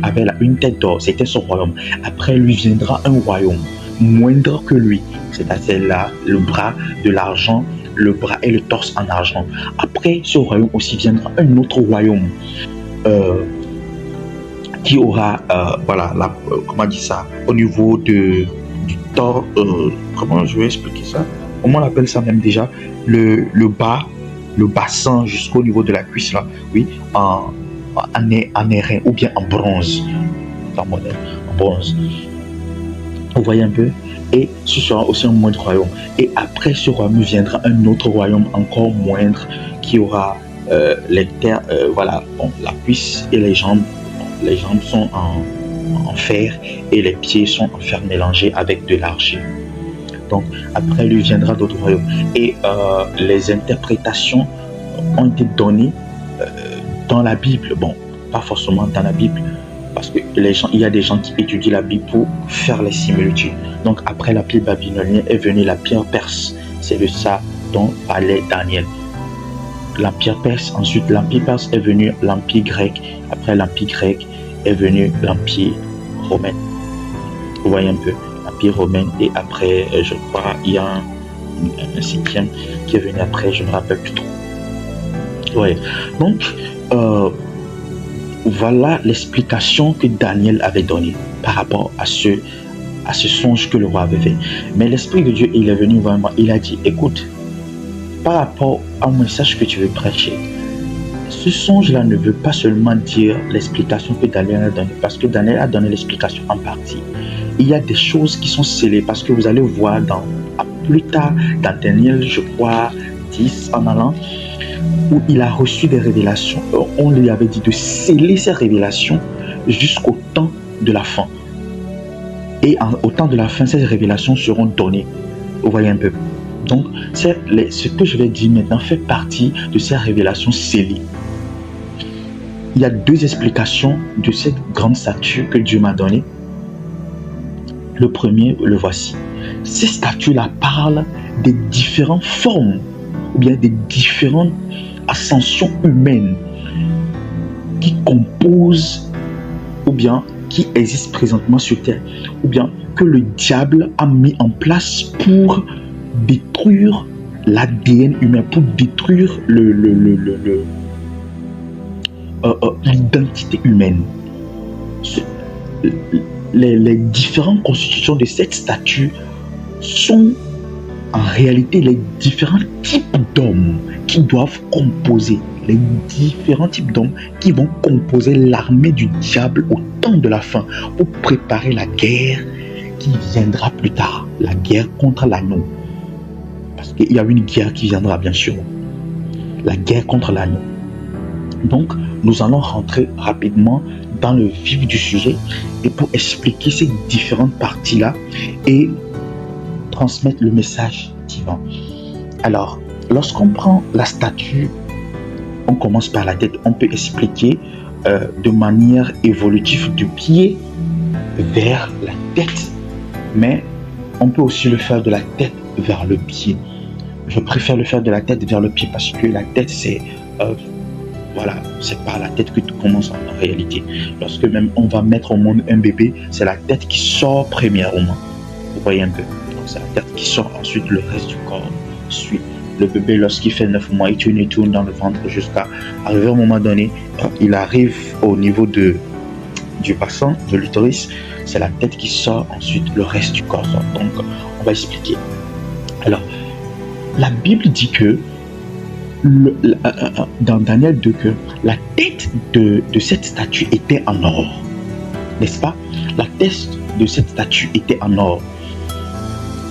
avait une tête d'or, c'était son royaume. Après lui viendra un royaume moindre que lui, c'est-à-dire là, le bras de l'argent, le bras et le torse en argent. Après ce royaume aussi viendra un autre royaume qui aura, comment dire ça, au niveau du torse, comment je vais expliquer ça, comment on appelle ça même déjà, le bas, le bassin jusqu'au niveau de la cuisse là, oui, en airain ou bien en bronze, en bronze. Vous voyez un peu? Et ce sera aussi un moindre royaume. Et après ce royaume viendra un autre royaume encore moindre qui aura les terres, la cuisse et les jambes. Les jambes sont en fer et les pieds sont en fer mélangé avec de l'argile. Donc après lui viendra d'autres royaumes. Et les interprétations ont été données dans la Bible. Bon, pas forcément dans la Bible, parce que il y a des gens qui étudient la Bible pour faire les similitudes. Donc après la pierre babylonienne est venue la pierre perse. C'est de ça dont parlait Daniel. L'empire perse, ensuite l'empire perse est venu l'empire grec. Après l'empire grec est venu l'empire romain. Vous voyez un peu, l'empire romain. Et après, je crois, il y a un cinquième qui est venu après, je ne me rappelle plus trop. Ouais. Donc, voilà l'explication que Daniel avait donnée par rapport à ce songe que le roi avait fait. Mais l'Esprit de Dieu, il est venu vraiment, il a dit, écoute, par rapport au message que tu veux prêcher, ce songe-là ne veut pas seulement dire l'explication que Daniel a donnée, parce que Daniel a donné l'explication en partie. Il y a des choses qui sont scellées, parce que vous allez voir plus tard dans Daniel, je crois, 10 en allant, où il a reçu des révélations. On lui avait dit de sceller ces révélations jusqu'au temps de la fin. Et au temps de la fin, ces révélations seront données. Vous voyez un peu. Donc, ce que je vais dire maintenant fait partie de ces révélations scellées. Il y a deux explications de cette grande statue que Dieu m'a donnée. Le premier, le voici. ces statues-là parlent des différentes formes ou bien des différentes ascensions humaines qui composent ou bien qui existent présentement sur Terre, ou bien que le diable a mis en place pour détruire l'ADN humain, pour détruire l'identité humaine. Les différentes constitutions de cette statue sont en réalité les différents types d'hommes qui doivent composer, les différents types d'hommes qui vont composer l'armée du diable au temps de la fin pour préparer la guerre qui viendra plus tard, la guerre contre l'agneau. Parce qu'il y a une guerre qui viendra bien sûr, la guerre contre l'agneau. Donc, nous allons rentrer rapidement dans le vif du sujet et pour expliquer ces différentes parties-là et transmettre le message divin. Alors, lorsqu'on prend la statue, on commence par la tête. On peut expliquer de manière évolutive du pied vers la tête, mais on peut aussi le faire de la tête vers le pied. Je préfère le faire de la tête vers le pied parce que la tête, c'est c'est par la tête que tout commence en réalité. Lorsque même on va mettre au monde un bébé, c'est la tête qui sort premièrement. Vous voyez un peu. Donc c'est la tête qui sort, ensuite le reste du corps suit. Le bébé, lorsqu'il fait 9 mois, il tourne dans le ventre jusqu'à arriver à un moment donné, il arrive au niveau du bassin, de l'utérus, c'est la tête qui sort, ensuite le reste du corps sort. Donc on va expliquer. Alors, la Bible dit que dans Daniel 2 que la tête de cette statue était en or, n'est-ce pas? La tête de cette statue était en or.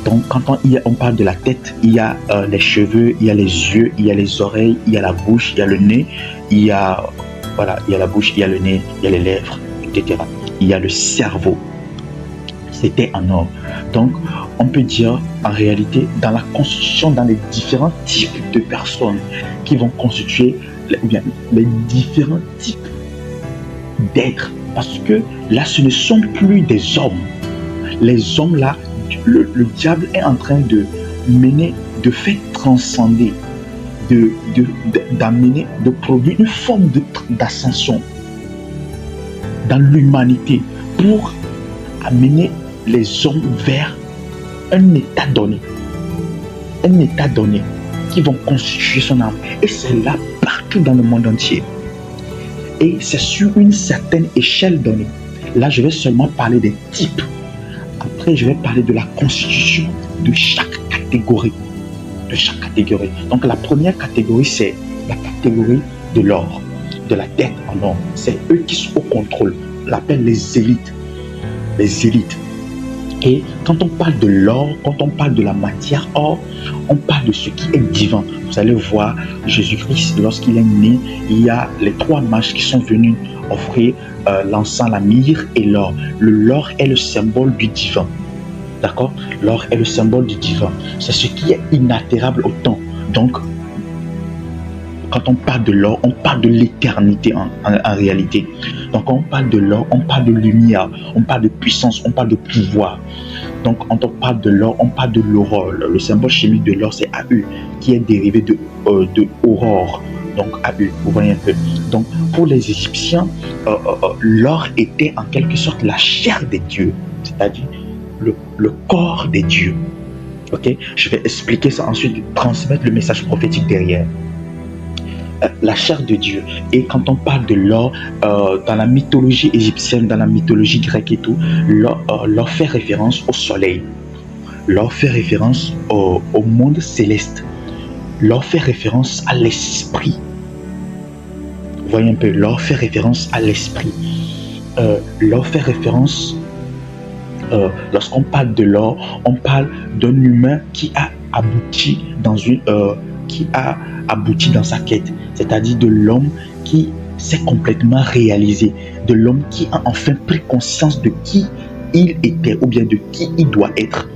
Donc quand on parle de la tête, il y a les cheveux, il y a les yeux, il y a les oreilles, il y a la bouche, il y a le nez, il y a la bouche, il y a le nez, il y a les lèvres, etc. Il y a le cerveau. C'était en or. Donc on peut dire en réalité dans la constitution, dans les différents types de personnes qui vont constituer les différents types d'êtres, parce que là ce ne sont plus des hommes. Les hommes là, le diable est en train de mener, de faire transcender, d'amener, de produire une forme d'ascension dans l'humanité pour amener les hommes vers un état donné qui vont constituer son âme. Et c'est là partout dans le monde entier. Et c'est sur une certaine échelle donnée. Là, je vais seulement parler des types. Après, je vais parler de la constitution de chaque catégorie. Donc, la première catégorie, c'est la catégorie de l'or, de la tête en or. C'est eux qui sont au contrôle. On l'appelle les élites. Les élites. Et quand on parle de l'or, quand on parle de la matière or, on parle de ce qui est divin. Vous allez voir, Jésus-Christ, lorsqu'il est né, il y a les 3 mages qui sont venus offrir l'encens, la myrrhe et l'or. L'or est le symbole du divin. D'accord? L'or est le symbole du divin. C'est ce qui est inaltérable au temps. Donc, quand on parle de l'or, on parle de l'éternité en réalité. Donc, quand on parle de l'or, on parle de lumière, on parle de puissance, on parle de pouvoir. Donc, quand on parle de l'or, on parle de l'aurore. Le symbole chimique de l'or, c'est AU, qui est dérivé de aurore. Donc, AU, vous voyez un peu. Donc, pour les Égyptiens, l'or était en quelque sorte la chair des dieux, c'est-à-dire le corps des dieux. Ok? Je vais expliquer ça ensuite, transmettre le message prophétique derrière. La chair de Dieu. Et quand on parle de l'or, dans la mythologie égyptienne, dans la mythologie grecque et tout, l'or fait référence au soleil. L'or fait référence au monde céleste. L'or fait référence à l'esprit. Vous voyez un peu, l'or fait référence à l'esprit. L'or fait référence, lorsqu'on parle de l'or, on parle d'un humain qui a abouti dans sa quête, c'est-à-dire de l'homme qui s'est complètement réalisé, de l'homme qui a enfin pris conscience de qui il était ou bien de qui il doit être.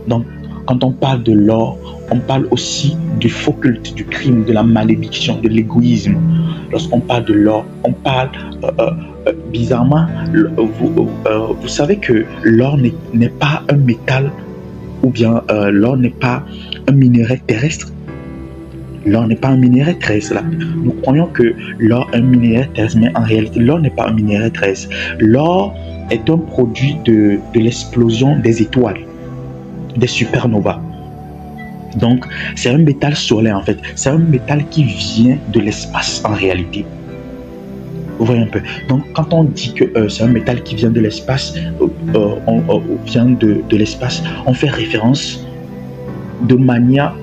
Donc, quand on parle de l'or, on parle aussi du faux culte, du crime, de la malédiction, de l'égoïsme. lorsqu'on parle de l'or, on parle bizarrement, vous savez que l'or n'est pas un métal, ou bien l'or n'est pas un minerai terrestre. L'or n'est pas un minerai terrestre. Là. Nous croyons que l'or est un minerai terrestre, mais en réalité, l'or n'est pas un minerai terrestre. L'or est un produit de l'explosion des étoiles, des supernovas. Donc, c'est un métal solaire en fait. C'est un métal qui vient de l'espace en réalité. Vous voyez un peu. Donc, quand on dit que c'est un métal qui vient de l'espace, vient de l'espace, on fait référence de manière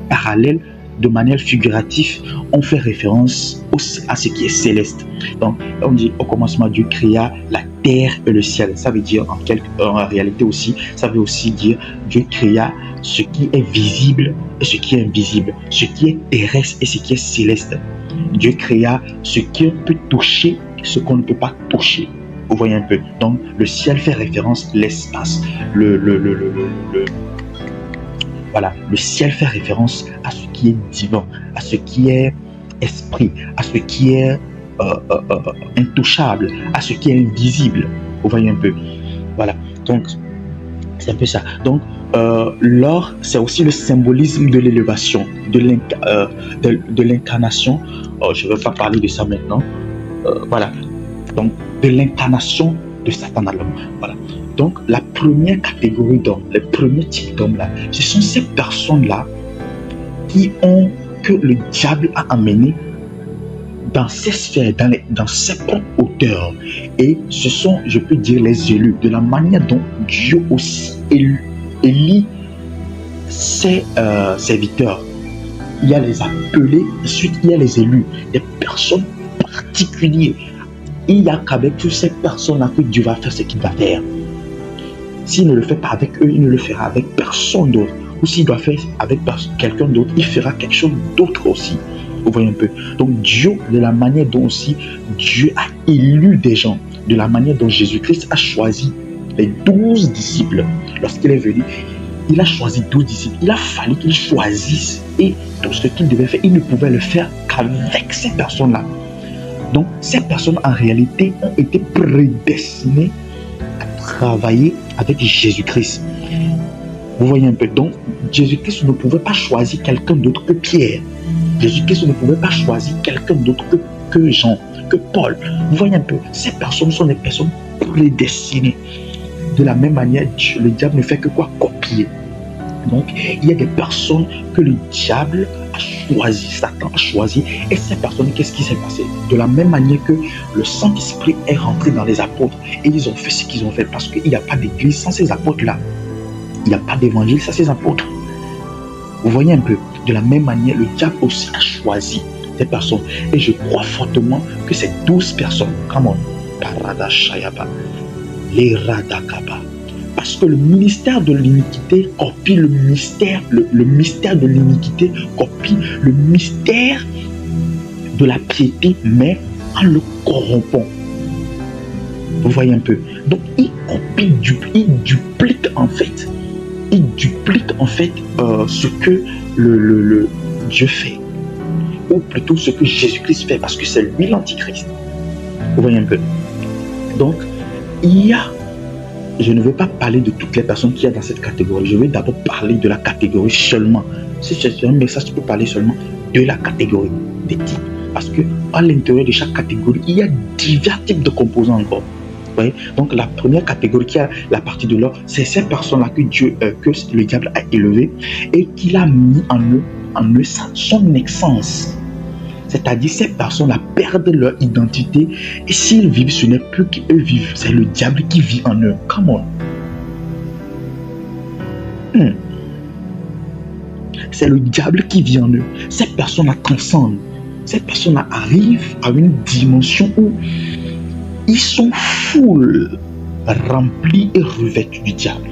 parallèle, de manière figurative, on fait référence à ce qui est céleste. Donc, on dit au commencement, Dieu créa la terre et le ciel. Ça veut dire en réalité aussi, ça veut aussi dire Dieu créa ce qui est visible et ce qui est invisible, ce qui est terrestre et ce qui est céleste. Dieu créa ce qu'on peut toucher et ce qu'on ne peut pas toucher. Vous voyez un peu. Donc, le ciel fait référence à l'espace. Voilà, le ciel fait référence à ce qui est divin, à ce qui est esprit, à ce qui est intouchable, à ce qui est invisible. Vous voyez un peu. Voilà. Donc, c'est un peu ça. Donc, l'or, c'est aussi le symbolisme de l'élévation, de l'incarnation. Je ne vais pas parler de ça maintenant. Voilà. Donc, de l'incarnation de Satan à l'homme. Voilà. Donc, la première catégorie d'hommes, les premiers types d'hommes-là, ce sont ces personnes-là que le diable a amené dans ces sphères, dans ses propres hauteurs. Et ce sont, je peux dire, les élus, de la manière dont Dieu aussi élit ses serviteurs. Il y a les appelés, ensuite il y a les élus, des personnes particulières. Il n'y a qu'avec toutes ces personnes-là que Dieu va faire ce qu'il va faire. S'il ne le fait pas avec eux, il ne le fera avec personne d'autre. Ou s'il doit faire avec quelqu'un d'autre, il fera quelque chose d'autre aussi. Vous voyez un peu. Donc Dieu, de la manière dont aussi Dieu a élu des gens, de la manière dont Jésus-Christ a choisi les 12 disciples. Lorsqu'il est venu, il a choisi 12 disciples. Il a fallu qu'il choisisse. Et tout ce qu'il devait faire, il ne pouvait le faire qu'avec ces personnes-là. Donc ces personnes en réalité ont été prédestinées à travailler avec Jésus-Christ. Vous voyez un peu. Donc Jésus-Christ ne pouvait pas choisir quelqu'un d'autre que Pierre. Jésus-Christ ne pouvait pas choisir quelqu'un d'autre que Jean, que Paul. Vous voyez un peu. Ces personnes sont des personnes prédestinées. De la même manière, le diable ne fait que quoi? Copier. Donc, il y a des personnes que le diable a choisi, Satan a choisi. Et ces personnes, qu'est-ce qui s'est passé? De la même manière que le Saint-Esprit est rentré dans les apôtres et ils ont fait ce qu'ils ont fait, parce qu'il n'y a pas d'église sans ces apôtres-là. Il n'y a pas d'évangile sans ces apôtres. Vous voyez un peu. De la même manière, le diable aussi a choisi ces personnes. Et je crois fortement que ces 12 personnes, come on, Parada Shayaba, les Radakaba, parce que le ministère de l'iniquité copie le mystère, le mystère de l'iniquité copie le mystère de la piété, mais en le corrompant. Vous voyez un peu. Donc il copie, il duplique en fait. Il duplique en fait ce que le Dieu fait, ou plutôt ce que Jésus-Christ fait, parce que c'est lui l'antichrist. Vous voyez un peu. Donc je ne vais pas parler de toutes les personnes qu'il y a dans cette catégorie. Je vais d'abord parler de la catégorie seulement. Si c'est un message, je peux parler seulement de la catégorie des types. Parce qu'à l'intérieur de chaque catégorie, il y a divers types de composants encore. Vous voyez? Donc la première catégorie qui a la partie de l'or, c'est ces personnes-là que le diable a élevées et qu'il a mis en eux son essence. C'est-à-dire ces personnes-là perdent leur identité et s'ils vivent, ce n'est plus qu'eux vivent, c'est le diable qui vit en eux. Come on. C'est le diable qui vit en eux. Ces personnes-là transcendent. Ces personnes-là arrivent à une dimension où ils sont full, remplis et revêtus du diable.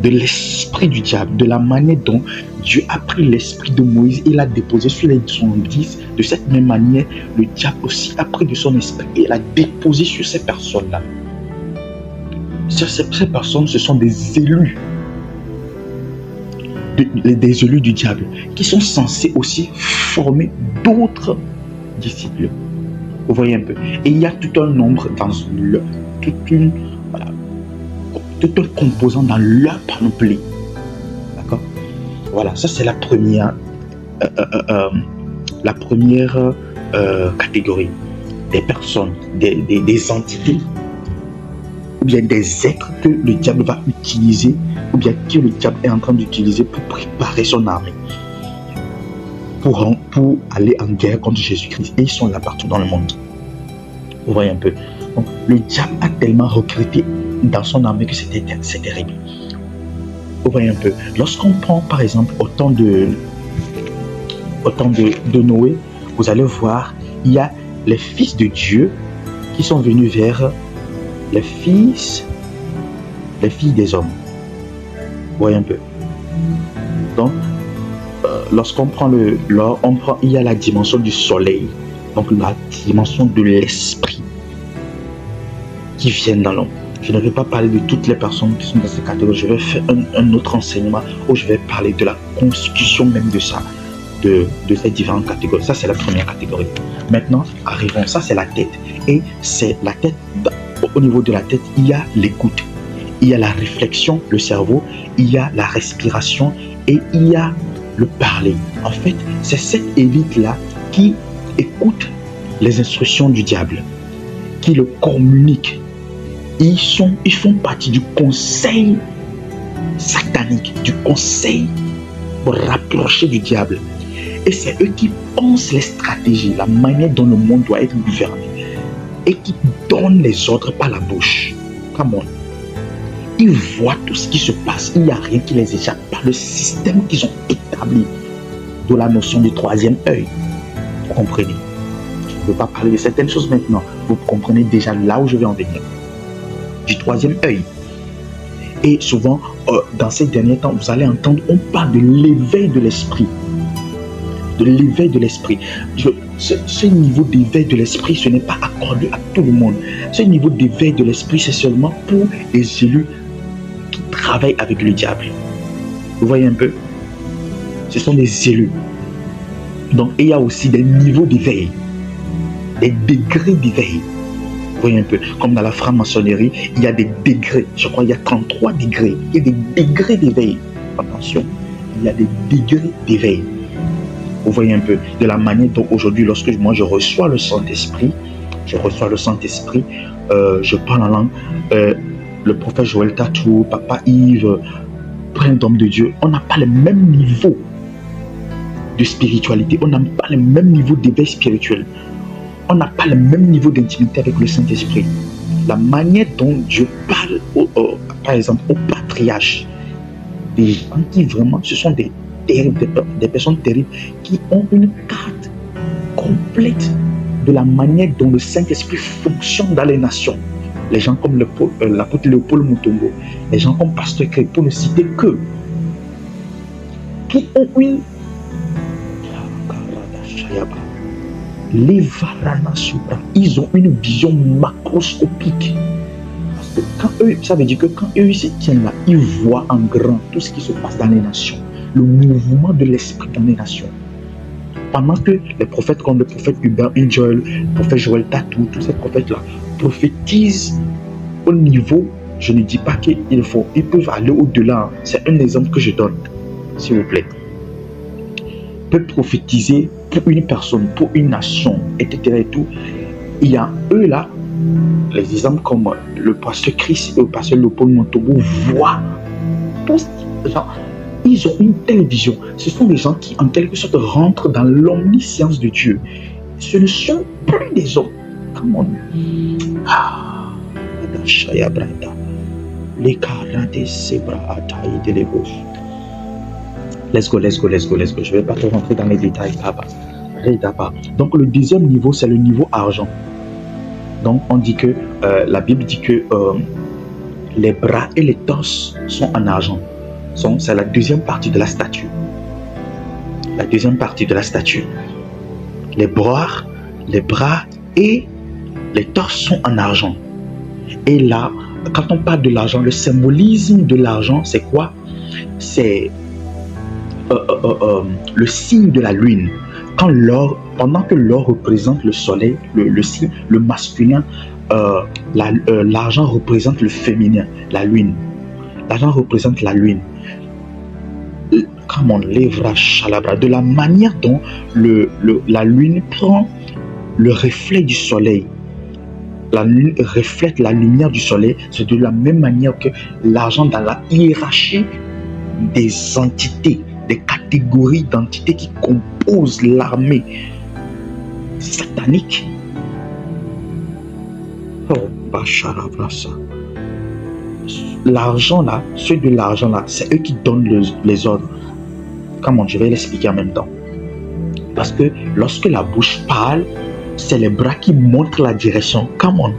De l'esprit du diable, de la manière dont Dieu a pris l'esprit de Moïse et l'a déposé sur les 70. De cette même manière, le diable aussi a pris de son esprit et l'a déposé sur ces personnes-là. Ces personnes, ce sont des élus de des élus du diable qui sont censés aussi former d'autres disciples. Vous voyez un peu. Et il y a tout un nombre dans tout un composant dans leur panoplie. D'accord? Voilà, ça c'est la première catégorie des personnes, des entités ou bien des êtres que le diable va utiliser ou bien que le diable est en train d'utiliser pour préparer son armée pour aller en guerre contre Jésus-Christ. Et ils sont là partout dans le monde. Vous voyez un peu. Donc, le diable a tellement recruté dans son armée que c'est terrible. Vous voyez un peu. Lorsqu'on prend par exemple au temps de Noé, vous allez voir, il y a les fils de Dieu qui sont venus vers les filles des hommes. Vous voyez un peu. Donc, lorsqu'on prend il y a la dimension du soleil, donc la dimension de l'esprit qui vient dans l'homme. Je ne vais pas parler de toutes les personnes qui sont dans cette catégorie. Je vais faire un autre enseignement où je vais parler de la constitution même de ça, de ces différentes catégories. Ça, c'est la première catégorie. Maintenant, arrivons, ça c'est la tête. Et c'est la tête, au niveau de la tête, il y a l'écoute, il y a la réflexion, le cerveau, il y a la respiration et il y a le parler. En fait, c'est cette élite-là qui écoute les instructions du diable, qui le communique. Ils font partie du conseil satanique, du conseil pour rapprocher du diable. Et c'est eux qui pensent les stratégies, la manière dont le monde doit être gouverné. Et qui donnent les ordres par la bouche. Come on. Ils voient tout ce qui se passe. Il n'y a rien qui les échappe par le système qu'ils ont établi de la notion du troisième œil. Vous comprenez? Je ne veux pas parler de certaines choses maintenant. Vous comprenez déjà là où je vais en venir. Du troisième œil. Et souvent, dans ces derniers temps, vous allez entendre, on parle de l'éveil de l'esprit. De l'éveil de l'esprit. Ce niveau d'éveil de l'esprit, ce n'est pas accordé à tout le monde. Ce niveau d'éveil de l'esprit, c'est seulement pour les élus qui travaillent avec le diable. Vous voyez un peu? Ce sont des élus. Donc, il y a aussi des niveaux d'éveil, des degrés d'éveil. Vous voyez un peu? Comme dans la franc-maçonnerie, il y a des degrés. Je crois qu'il y a 33 degrés. Il y a des degrés d'éveil. Attention, il y a des degrés d'éveil. Vous voyez un peu de la manière dont aujourd'hui, lorsque je reçois le Saint-Esprit, je parle en langue, le prophète Joël Tatou, Papa Yves, plein d'hommes de Dieu, on n'a pas le même niveau de spiritualité, on n'a pas le même niveau d'éveil spirituel, on n'a pas le même niveau d'intimité avec le Saint-Esprit. La manière dont Dieu parle, par exemple, aux patriarches, des gens qui vraiment, ce sont des personnes terribles qui ont une carte complète de la manière dont le Saint-Esprit fonctionne dans les nations. Les gens comme l'apôtre Léopold Mutombo, les gens comme Pasteur Craig, pour ne citer que, qui ont une ils ont une vision macroscopique. Parce que quand eux, ça veut dire que quand eux se tiennent là, ils voient en grand tout ce qui se passe dans les nations, le mouvement de l'esprit dans les nations. Pendant que les prophètes comme le prophète Hubert Joel, le prophète Joël Tatou, tous ces prophètes-là prophétisent au niveau, je ne dis pas qu'ils peuvent aller au-delà. C'est un exemple que je donne, s'il vous plaît. Ils peuvent prophétiser pour une personne, pour une nation, etc. Et tout. Il y a eux là, les exemples comme le pasteur Chris et le pasteur Léopold Mutombo voient tous les gens. Ils ont une telle vision. Ce sont des gens qui, en quelque sorte, rentrent dans l'omniscience de Dieu. Ce ne sont plus des hommes. Come on. Let's go. Je ne vais pas te rentrer dans les détails. Donc, le deuxième niveau, c'est le niveau argent. Donc, on dit que, la Bible dit que les bras et les torses sont en argent. C'est la deuxième partie de la statue. La deuxième partie de la statue. Les bras et les torses sont en argent. Et là, quand on parle de l'argent, le symbolisme de l'argent, c'est quoi? C'est le signe de la lune. Pendant que l'or représente le soleil, le signe, le masculin, l'argent représente le féminin, la lune. L'argent représente la lune. Comme on lèvera chalabra, de la manière dont la lune prend le reflet du soleil. La lune reflète la lumière du soleil. C'est de la même manière que l'argent dans la hiérarchie des entités, des catégories d'entités qui composent l'armée satanique. Oh, Bacharabrasa. L'argent là, ceux de l'argent là, c'est eux qui donnent les ordres. Comment je vais l'expliquer en même temps. Parce que lorsque la bouche parle, c'est les bras qui montrent la direction. Comment?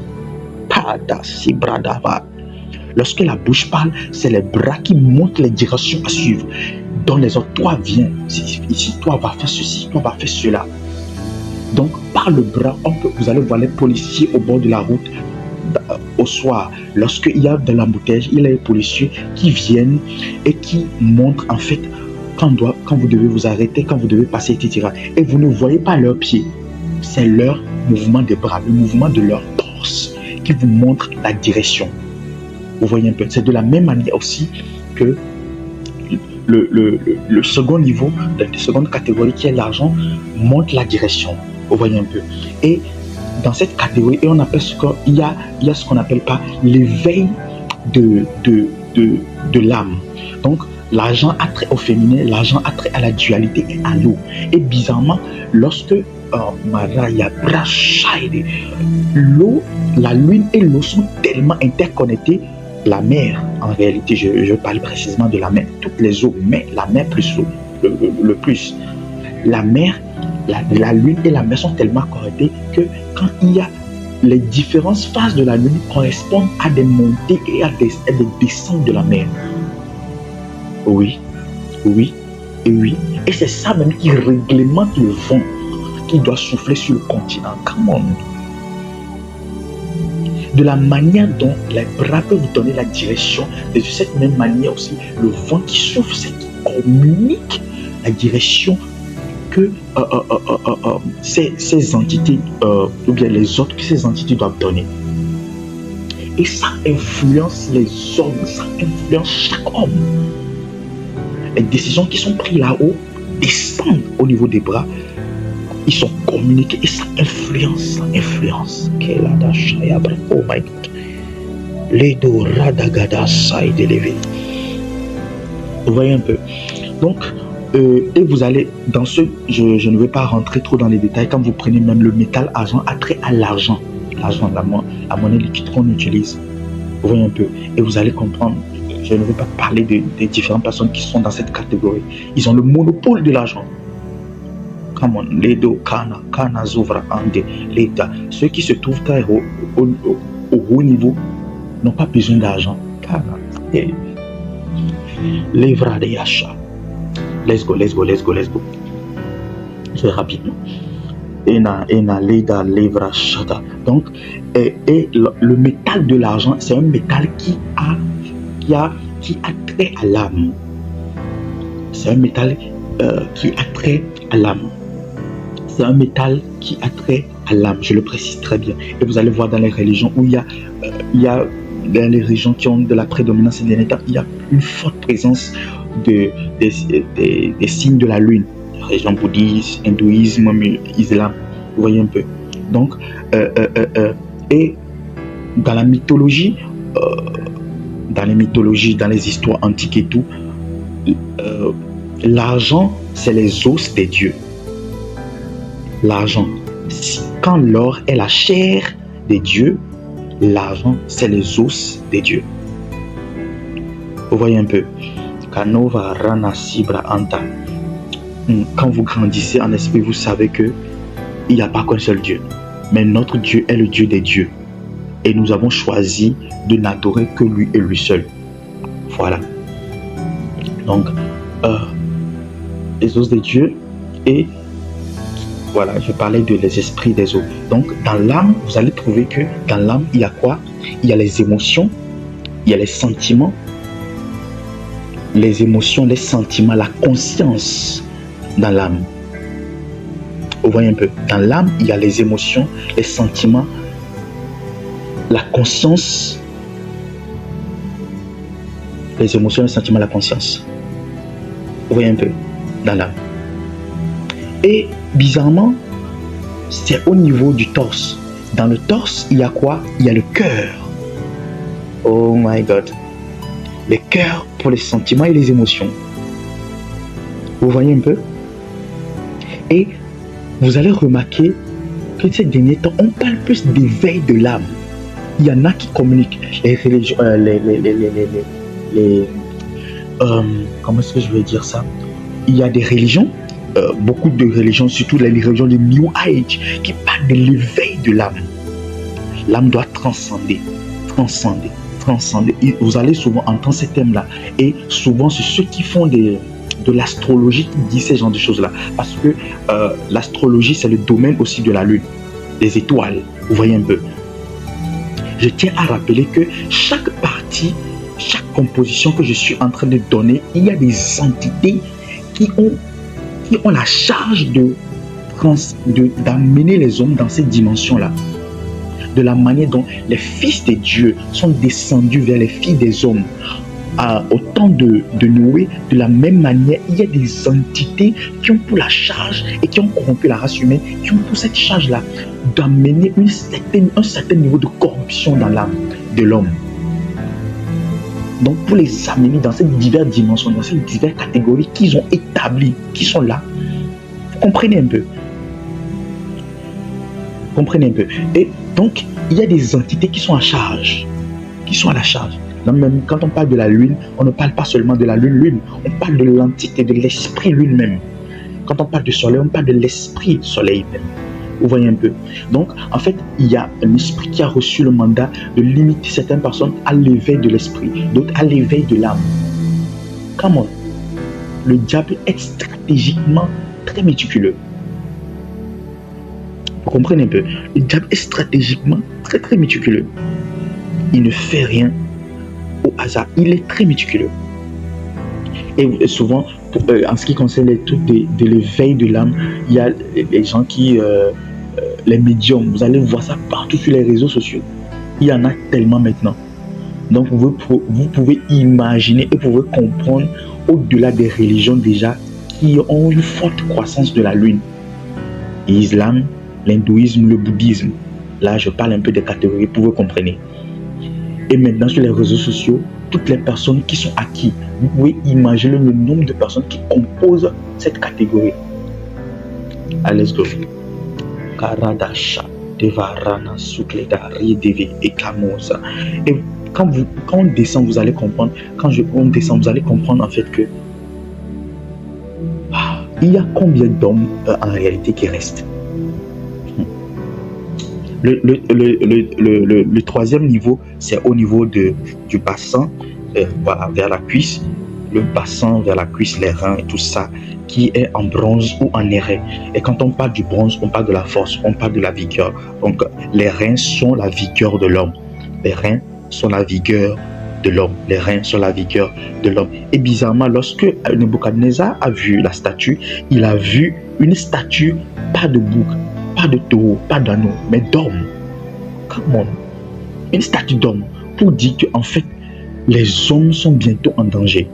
Lorsque la bouche parle, c'est les bras qui montrent les directions à suivre. Dans les autres, toi viens, ici, toi va faire ceci, toi va faire cela. Donc, par le bras, vous allez voir les policiers au bord de la route au soir. Lorsqu'il y a de l'embouteillage, il y a les policiers qui viennent et qui montrent en fait quand vous devez vous arrêter, quand vous devez passer, etc. Et vous ne voyez pas leurs pieds. C'est leur mouvement des bras, le mouvement de leur torse qui vous montre la direction. Vous voyez un peu. C'est de la même manière aussi que le second niveau, la seconde catégorie qui est l'argent, montre la direction. Vous voyez un peu. Et dans cette catégorie, on appelle il y a ce qu'on appelle pas l'éveil de l'âme. Donc, l'argent a trait au féminin, l'argent a trait à la dualité et à l'eau. Et bizarrement, lorsque l'eau, la lune et l'eau sont tellement interconnectées, la mer, en réalité, je parle précisément de la mer, toutes les eaux, mais la mer plus l'eau, le plus. La mer, la lune et la mer sont tellement connectées que quand il y a les différentes phases de la lune correspondent à des montées et à des descentes de la mer. Oui, oui et oui. Et c'est ça même qui réglemente le vent qui doit souffler sur le continent. Come on. De la manière dont les bras peuvent vous donner la direction, et de cette même manière aussi, le vent qui souffle, c'est qui communique la direction que ces entités, ou bien les autres que ces entités doivent donner. Et ça influence les hommes, ça influence chaque homme. Les décisions qui sont prises là-haut descendent au niveau des bras. Ils sont communiqués et ça influence. Oh my God. Les deux radagada side élevé. Vous voyez un peu. Donc, et vous allez dans ce, je ne vais pas rentrer trop dans les détails. Quand vous prenez même le métal argent, a trait à l'argent. L'argent, la monnaie liquide qu'on utilise. Vous voyez un peu. Et vous allez comprendre. Je ne vais pas parler des différentes personnes qui sont dans cette catégorie. Ils ont le monopole de l'argent. Come on, les deux, kana zouvra ande, l'État. Ceux qui se trouvent très haut, au haut niveau, n'ont pas besoin d'argent. Kana, lèvra de yacha. Let's go. Je vais rapidement. Ena leda lèvra shata. Donc, et le métal de l'argent, c'est un métal qui a trait à l'âme. C'est un métal qui a trait à l'âme. C'est un métal qui a trait à l'âme, je le précise très bien. Et vous allez voir dans les religions où il y a dans les régions qui ont de la prédominance et des états, il y a une forte présence des signes de la lune. Région bouddhiste, hindouisme, islam, vous voyez un peu. Donc, et dans la mythologie, dans les histoires antiques et tout, l'argent, c'est les os des dieux. L'argent, quand l'or est la chair des dieux, l'argent, c'est les os des dieux. Vous voyez un peu. Kanova rana sibra anta. Quand vous grandissez en esprit, vous savez que il n'y a pas qu'un seul Dieu. Mais notre Dieu est le Dieu des dieux. Et nous avons choisi de n'adorer que lui et lui seul. Voilà. Donc, les os des dieux et voilà, je parlais de les esprits des eaux. Donc, dans l'âme, vous allez trouver que dans l'âme, il y a quoi? Il y a les émotions, il y a les sentiments, les émotions, les sentiments, la conscience dans l'âme. Vous voyez un peu, dans l'âme, il y a les émotions, les sentiments, la conscience, les émotions, les sentiments, la conscience. Vous voyez un peu, dans l'âme. Et bizarrement, c'est au niveau du torse. Dans le torse, il y a quoi? Il y a le cœur. Oh my God. Le cœur pour les sentiments et les émotions. Vous voyez un peu? Et vous allez remarquer que ces derniers temps, on parle plus d'éveil de l'âme. Il y en a qui communiquent. Les religions, comment est-ce que je vais dire ça? Il y a des religions, beaucoup de religions, surtout les religions de New Age, qui parlent de l'éveil de l'âme. L'âme doit transcender. Et vous allez souvent entendre ces thèmes-là. Et souvent, c'est ceux qui font de l'astrologie qui disent ces genres de choses-là. Parce que l'astrologie, c'est le domaine aussi de la lune, des étoiles. Vous voyez un peu. Je tiens à rappeler que chaque partie, chaque composition que je suis en train de donner, il y a des entités qui ont la charge d'amener les hommes dans cette dimension-là. De la manière dont les fils de Dieu sont descendus vers les filles des hommes. Au temps de Noé, de la même manière, il y a des entités qui ont pour la charge et qui ont corrompu la race humaine, qui ont pour cette charge-là d'amener un certain niveau de corruption dans l'âme de l'homme. Donc, pour les amener dans ces diverses dimensions, dans ces diverses catégories qu'ils ont établies, qui sont là, vous comprenez un peu. Et donc, il y a des entités qui sont à charge, à la charge. Là, même quand on parle de la lune, on ne parle pas seulement de la lune, on parle de l'entité, de l'esprit lune même. Quand on parle du soleil, on parle de l'esprit soleil même. Vous voyez un peu. Donc, en fait, il y a un esprit qui a reçu le mandat de limiter certaines personnes à l'éveil de l'esprit, d'autres à l'éveil de l'âme. Comment? Le diable est stratégiquement très méticuleux. Vous comprenez un peu? Le diable est stratégiquement très très méticuleux. Il ne fait rien au hasard. Il est très méticuleux. Et souvent, en ce qui concerne les trucs de l'éveil de l'âme, il y a les gens qui... les médiums, vous allez voir ça partout sur les réseaux sociaux. Il y en a tellement maintenant. Donc, vous pouvez imaginer et vous pouvez comprendre au-delà des religions déjà qui ont une forte croissance de la lune. L'islam, l'hindouisme, le bouddhisme. Là, je parle un peu des catégories pour vous comprendre. Et maintenant, sur les réseaux sociaux, toutes les personnes qui sont acquises, vous pouvez imaginer le nombre de personnes qui composent cette catégorie. Allez, let's go. Karadasha, Devarana, Sukledari, Deve et Kamosa. Et quand on descend, vous allez comprendre. On descend, vous allez comprendre en fait que il y a combien d'hommes en réalité qui restent. Le troisième niveau, c'est au niveau du bassin, voilà, vers la cuisse. Le bassin vers la cuisse, les reins et tout ça, qui est en bronze ou en airain. Et quand on parle du bronze, on parle de la force, on parle de la vigueur. Donc, les reins sont la vigueur de l'homme. Les reins sont la vigueur de l'homme. Les reins sont la vigueur de l'homme. Et bizarrement, lorsque Nebuchadnezzar a vu la statue, il a vu une statue, pas de bouc, pas de taureau, pas d'anneau, mais d'homme. Comment? Une statue d'homme pour dire qu'en fait, les hommes sont bientôt en danger.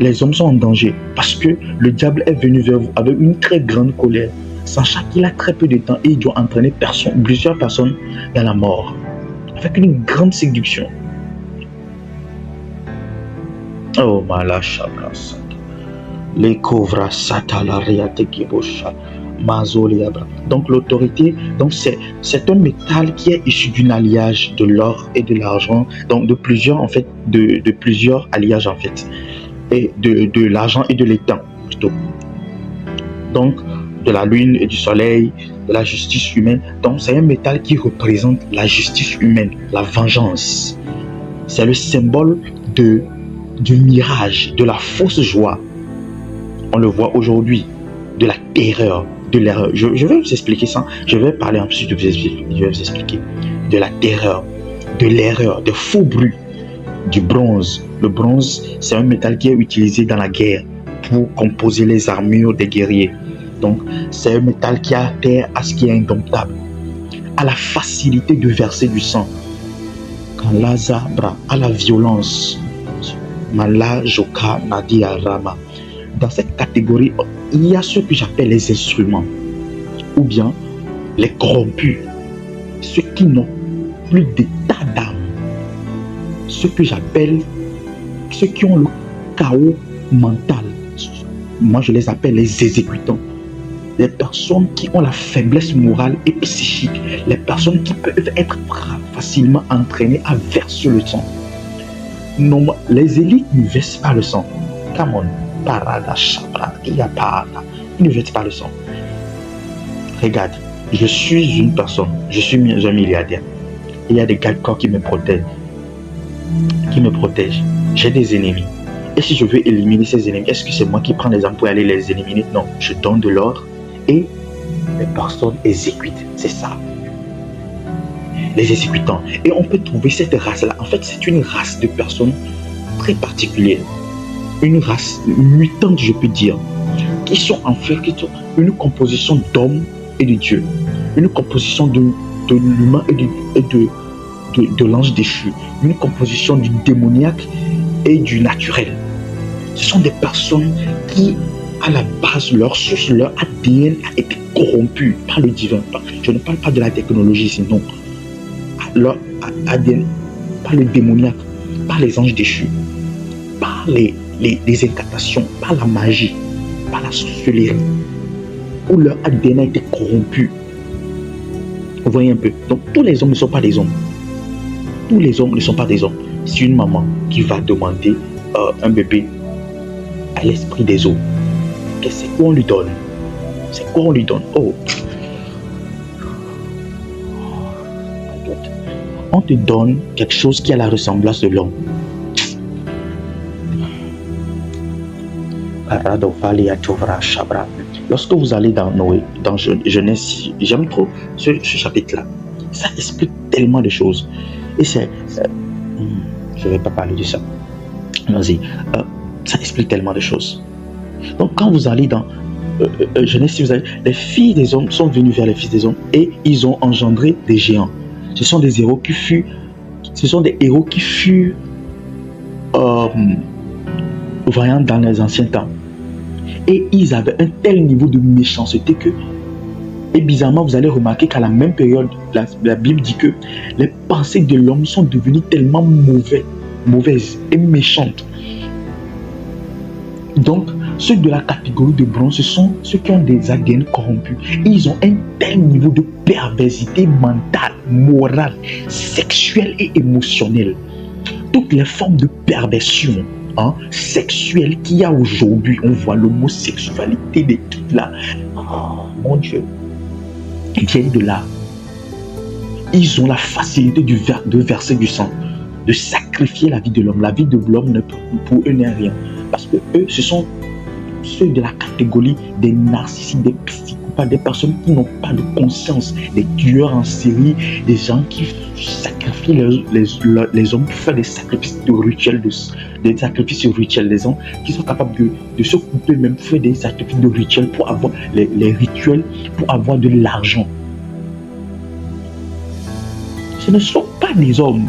Les hommes sont en danger parce que le diable est venu vers vous avec une très grande colère, sachant qu'il a très peu de temps et il doit entraîner plusieurs personnes dans la mort, avec une grande séduction. Oh, malachaka sata. Les kovra sata la riate kibosha. Donc l'autorité, donc c'est un métal qui est issu d'un alliage de l'or et de l'argent, donc de plusieurs en fait, de plusieurs alliages en fait, et de l'argent et de l'étain plutôt. Donc de la lune et du soleil, de la justice humaine. Donc c'est un métal qui représente la justice humaine, la vengeance. C'est le symbole du mirage, de la fausse joie. On le voit aujourd'hui, de la terreur. De l'erreur. Je vais vous expliquer ça. Je vais parler ensuite, je vais vous expliquer. De la terreur, de l'erreur, de faux bruits. du bronze. Le bronze, c'est un métal qui est utilisé dans la guerre pour composer les armures des guerriers. Donc, c'est un métal qui a terre à ce qui est indomptable, à la facilité de verser du sang. Quand Lazabra, à la violence, Mala Joka Nadia Rama. Dans cette catégorie, il y a ce que j'appelle les instruments, ou bien les corrompus, ceux qui n'ont plus d'état d'âme, ceux que j'appelle ceux qui ont le chaos mental. Moi, je les appelle les exécutants. Les personnes qui ont la faiblesse morale et psychique, les personnes qui peuvent être facilement entraînées à verser le sang. Non, les élites ne versent pas le sang. Come on, parada, chabra, il y a parada. Ils ne versent pas le sang. Regarde, je suis une personne, je suis un milliardaire. Il y a des gars de corps qui me protègent. J'ai des ennemis. Et si je veux éliminer ces ennemis, est-ce que c'est moi qui prends les armes pour aller les éliminer? Non, je donne de l'ordre et les personnes exécutent. C'est ça. Les exécutants. Et on peut trouver cette race-là. En fait, c'est une race de personnes très particulière. Une race mutante, je peux dire, qui sont en fait une composition d'hommes et de Dieu. Une composition de l'humain et de l'ange déchu. Une composition du démoniaque et du naturel. Ce sont des personnes qui, à la base, leur source, leur ADN a été corrompu par le divin. Je ne parle pas de la technologie, sinon leur ADN, par le démoniaque, par les anges déchus, par les incantations, par la magie, par la sorcellerie, où leur ADN a été corrompu. Vous voyez un peu. Donc tous les hommes ne sont pas des hommes. Tous les hommes ne sont pas des hommes. C'est une maman qui va demander un bébé à l'esprit des eaux. C'est quoi on lui donne? C'est quoi on lui donne? Oh, on te donne quelque chose qui a la ressemblance de l'homme. Lorsque vous allez dans Noé, dans Genèse, j'aime trop ce chapitre-là. Ça explique tellement de choses. Et je ne vais pas parler de ça. Vas-y. Ça explique tellement de choses. Donc, quand vous allez dans Genèse, les filles des hommes sont venues vers les fils des hommes et ils ont engendré des géants. Ce sont des héros qui furent voyants dans les anciens temps. Et ils avaient un tel niveau de méchanceté que, et bizarrement, vous allez remarquer qu'à la même période, la Bible dit que les pensées de l'homme sont devenues tellement mauvaises et méchantes. Donc, ceux de la catégorie de bronze, ce sont ceux qui ont des ADN corrompus. Ils ont un tel niveau de perversité mentale, morale, sexuelle et émotionnelle. Toutes les formes de perversion sexuelle qu'il y a aujourd'hui, on voit l'homosexualité, des trucs là. Oh mon Dieu, ils viennent de là. Ils ont la facilité de verser du sang, de sacrifier la vie de l'homme. La vie de l'homme, pour eux, n'est rien. Parce que eux, ce sont ceux de la catégorie des narcissiques, des psychopathes, des personnes qui n'ont pas de conscience, des tueurs en série, des gens qui sacrifient les hommes pour faire des sacrifices rituels, des gens qui sont capables de se couper, même faire des sacrifices de rituels pour avoir les rituels, pour avoir de l'argent. Ce ne sont pas des hommes.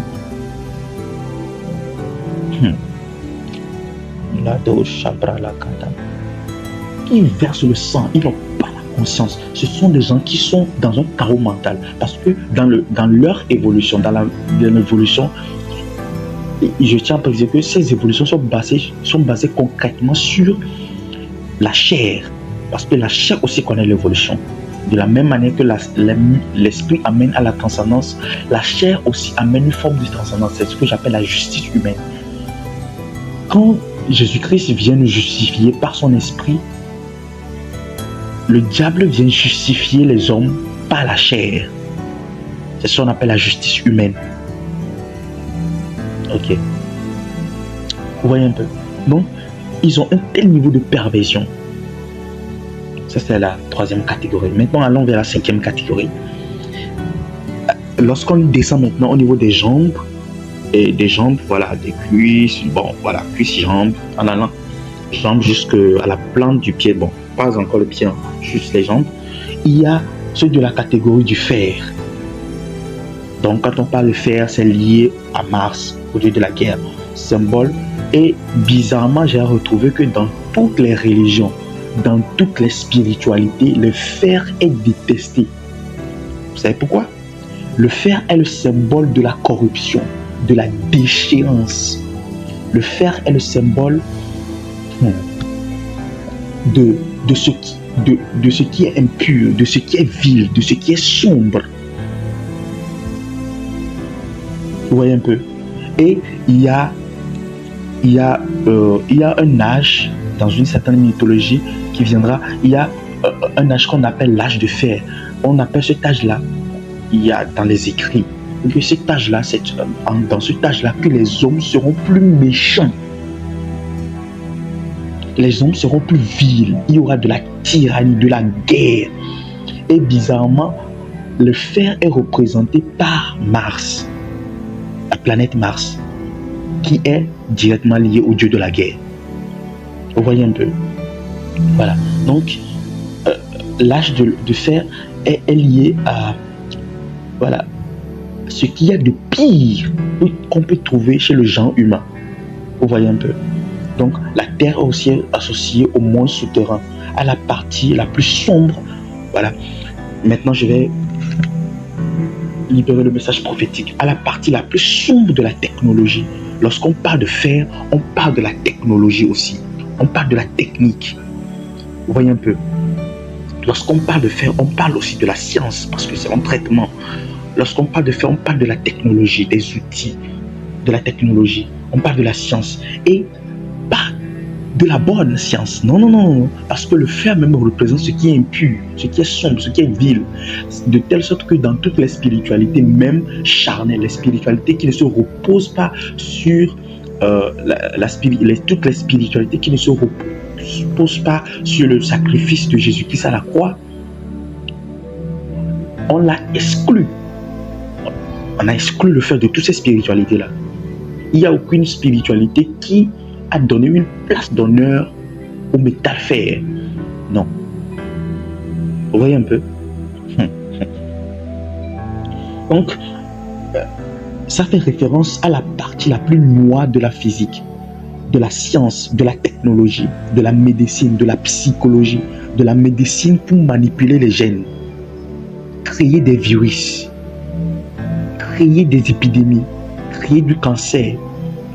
Qui versent le sang, ils n'ont pas la conscience. Ce sont des gens qui sont dans un chaos mental. Parce que dans leur évolution, dans l'évolution, je tiens à préciser que ces évolutions sont basées concrètement sur la chair. Parce que la chair aussi connaît l'évolution. De la même manière que l'esprit amène à la transcendance, la chair aussi amène une forme de transcendance. C'est ce que j'appelle la justice humaine. Quand Jésus-Christ vient nous justifier par son esprit, le diable vient justifier les hommes par la chair. C'est ce qu'on appelle la justice humaine. Ok. Vous voyez un peu. Donc, ils ont un tel niveau de perversion. Ça, c'est la troisième catégorie. Maintenant, allons vers la cinquième catégorie. Lorsqu'on descend maintenant au niveau des jambes, et des jambes, voilà, des cuisses, bon, voilà, cuisses, jambes, en allant jambes jusqu'à la plante du pied, bon, pas encore le pied, hein, juste les jambes. Il y a ceux de la catégorie du fer. Donc, quand on parle de fer, c'est lié à Mars, au dieu de la guerre, symbole. Et bizarrement, j'ai retrouvé que dans toutes les religions, dans toutes les spiritualités, le fer est détesté. Vous savez pourquoi? Le fer est le symbole de la corruption, de la déchéance. Le fer est le symbole de ce qui est impur, de ce qui est vil, de ce qui est sombre. Vous voyez un peu? Et il y a un âge dans une certaine mythologie qui viendra. Il y a un âge qu'on appelle l'âge de fer. On appelle cet âge-là, il y a dans les écrits, que cet âge-là, c'est dans cet âge-là que les hommes seront plus méchants. Les hommes seront plus vils. Il y aura de la tyrannie, de la guerre. Et bizarrement, le fer est représenté par Mars, la planète Mars, qui est directement liée au dieu de la guerre. Vous voyez un peu? Voilà. Donc, l'âge de fer est lié à voilà, ce qu'il y a de pire qu'on peut trouver chez le genre humain. Vous voyez un peu? Donc, la Terre est aussi associée au monde souterrain, à la partie la plus sombre. Voilà. Maintenant, je vais libérer le message prophétique à la partie la plus sombre de la technologie. Lorsqu'on parle de fer, on parle de la technologie aussi. On parle de la technique. Vous voyez un peu? Lorsqu'on parle de fer, on parle aussi de la science, parce que c'est un traitement. Lorsqu'on parle de fer, on parle de la technologie, des outils, de la technologie. On parle de la science. Et pas de la bonne science. Non, non, non. Parce que le fer même représente ce qui est impur, ce qui est sombre, ce qui est vil. De telle sorte que dans toutes les spiritualités, même charnelles, les spiritualités qui ne se reposent pas sur toutes les spiritualités qui ne se reposent pas sur le sacrifice de Jésus-Christ à la croix, on l'a exclu. On a exclu le fer de toutes ces spiritualités-là. Il n'y a aucune spiritualité qui a donné une place d'honneur au métal fer. Non. Vous voyez un peu? Donc, ça fait référence à la partie la plus noire de la physique, de la science, de la technologie, de la médecine, de la psychologie, de la médecine pour manipuler les gènes, créer des virus, créer des épidémies, créer du cancer.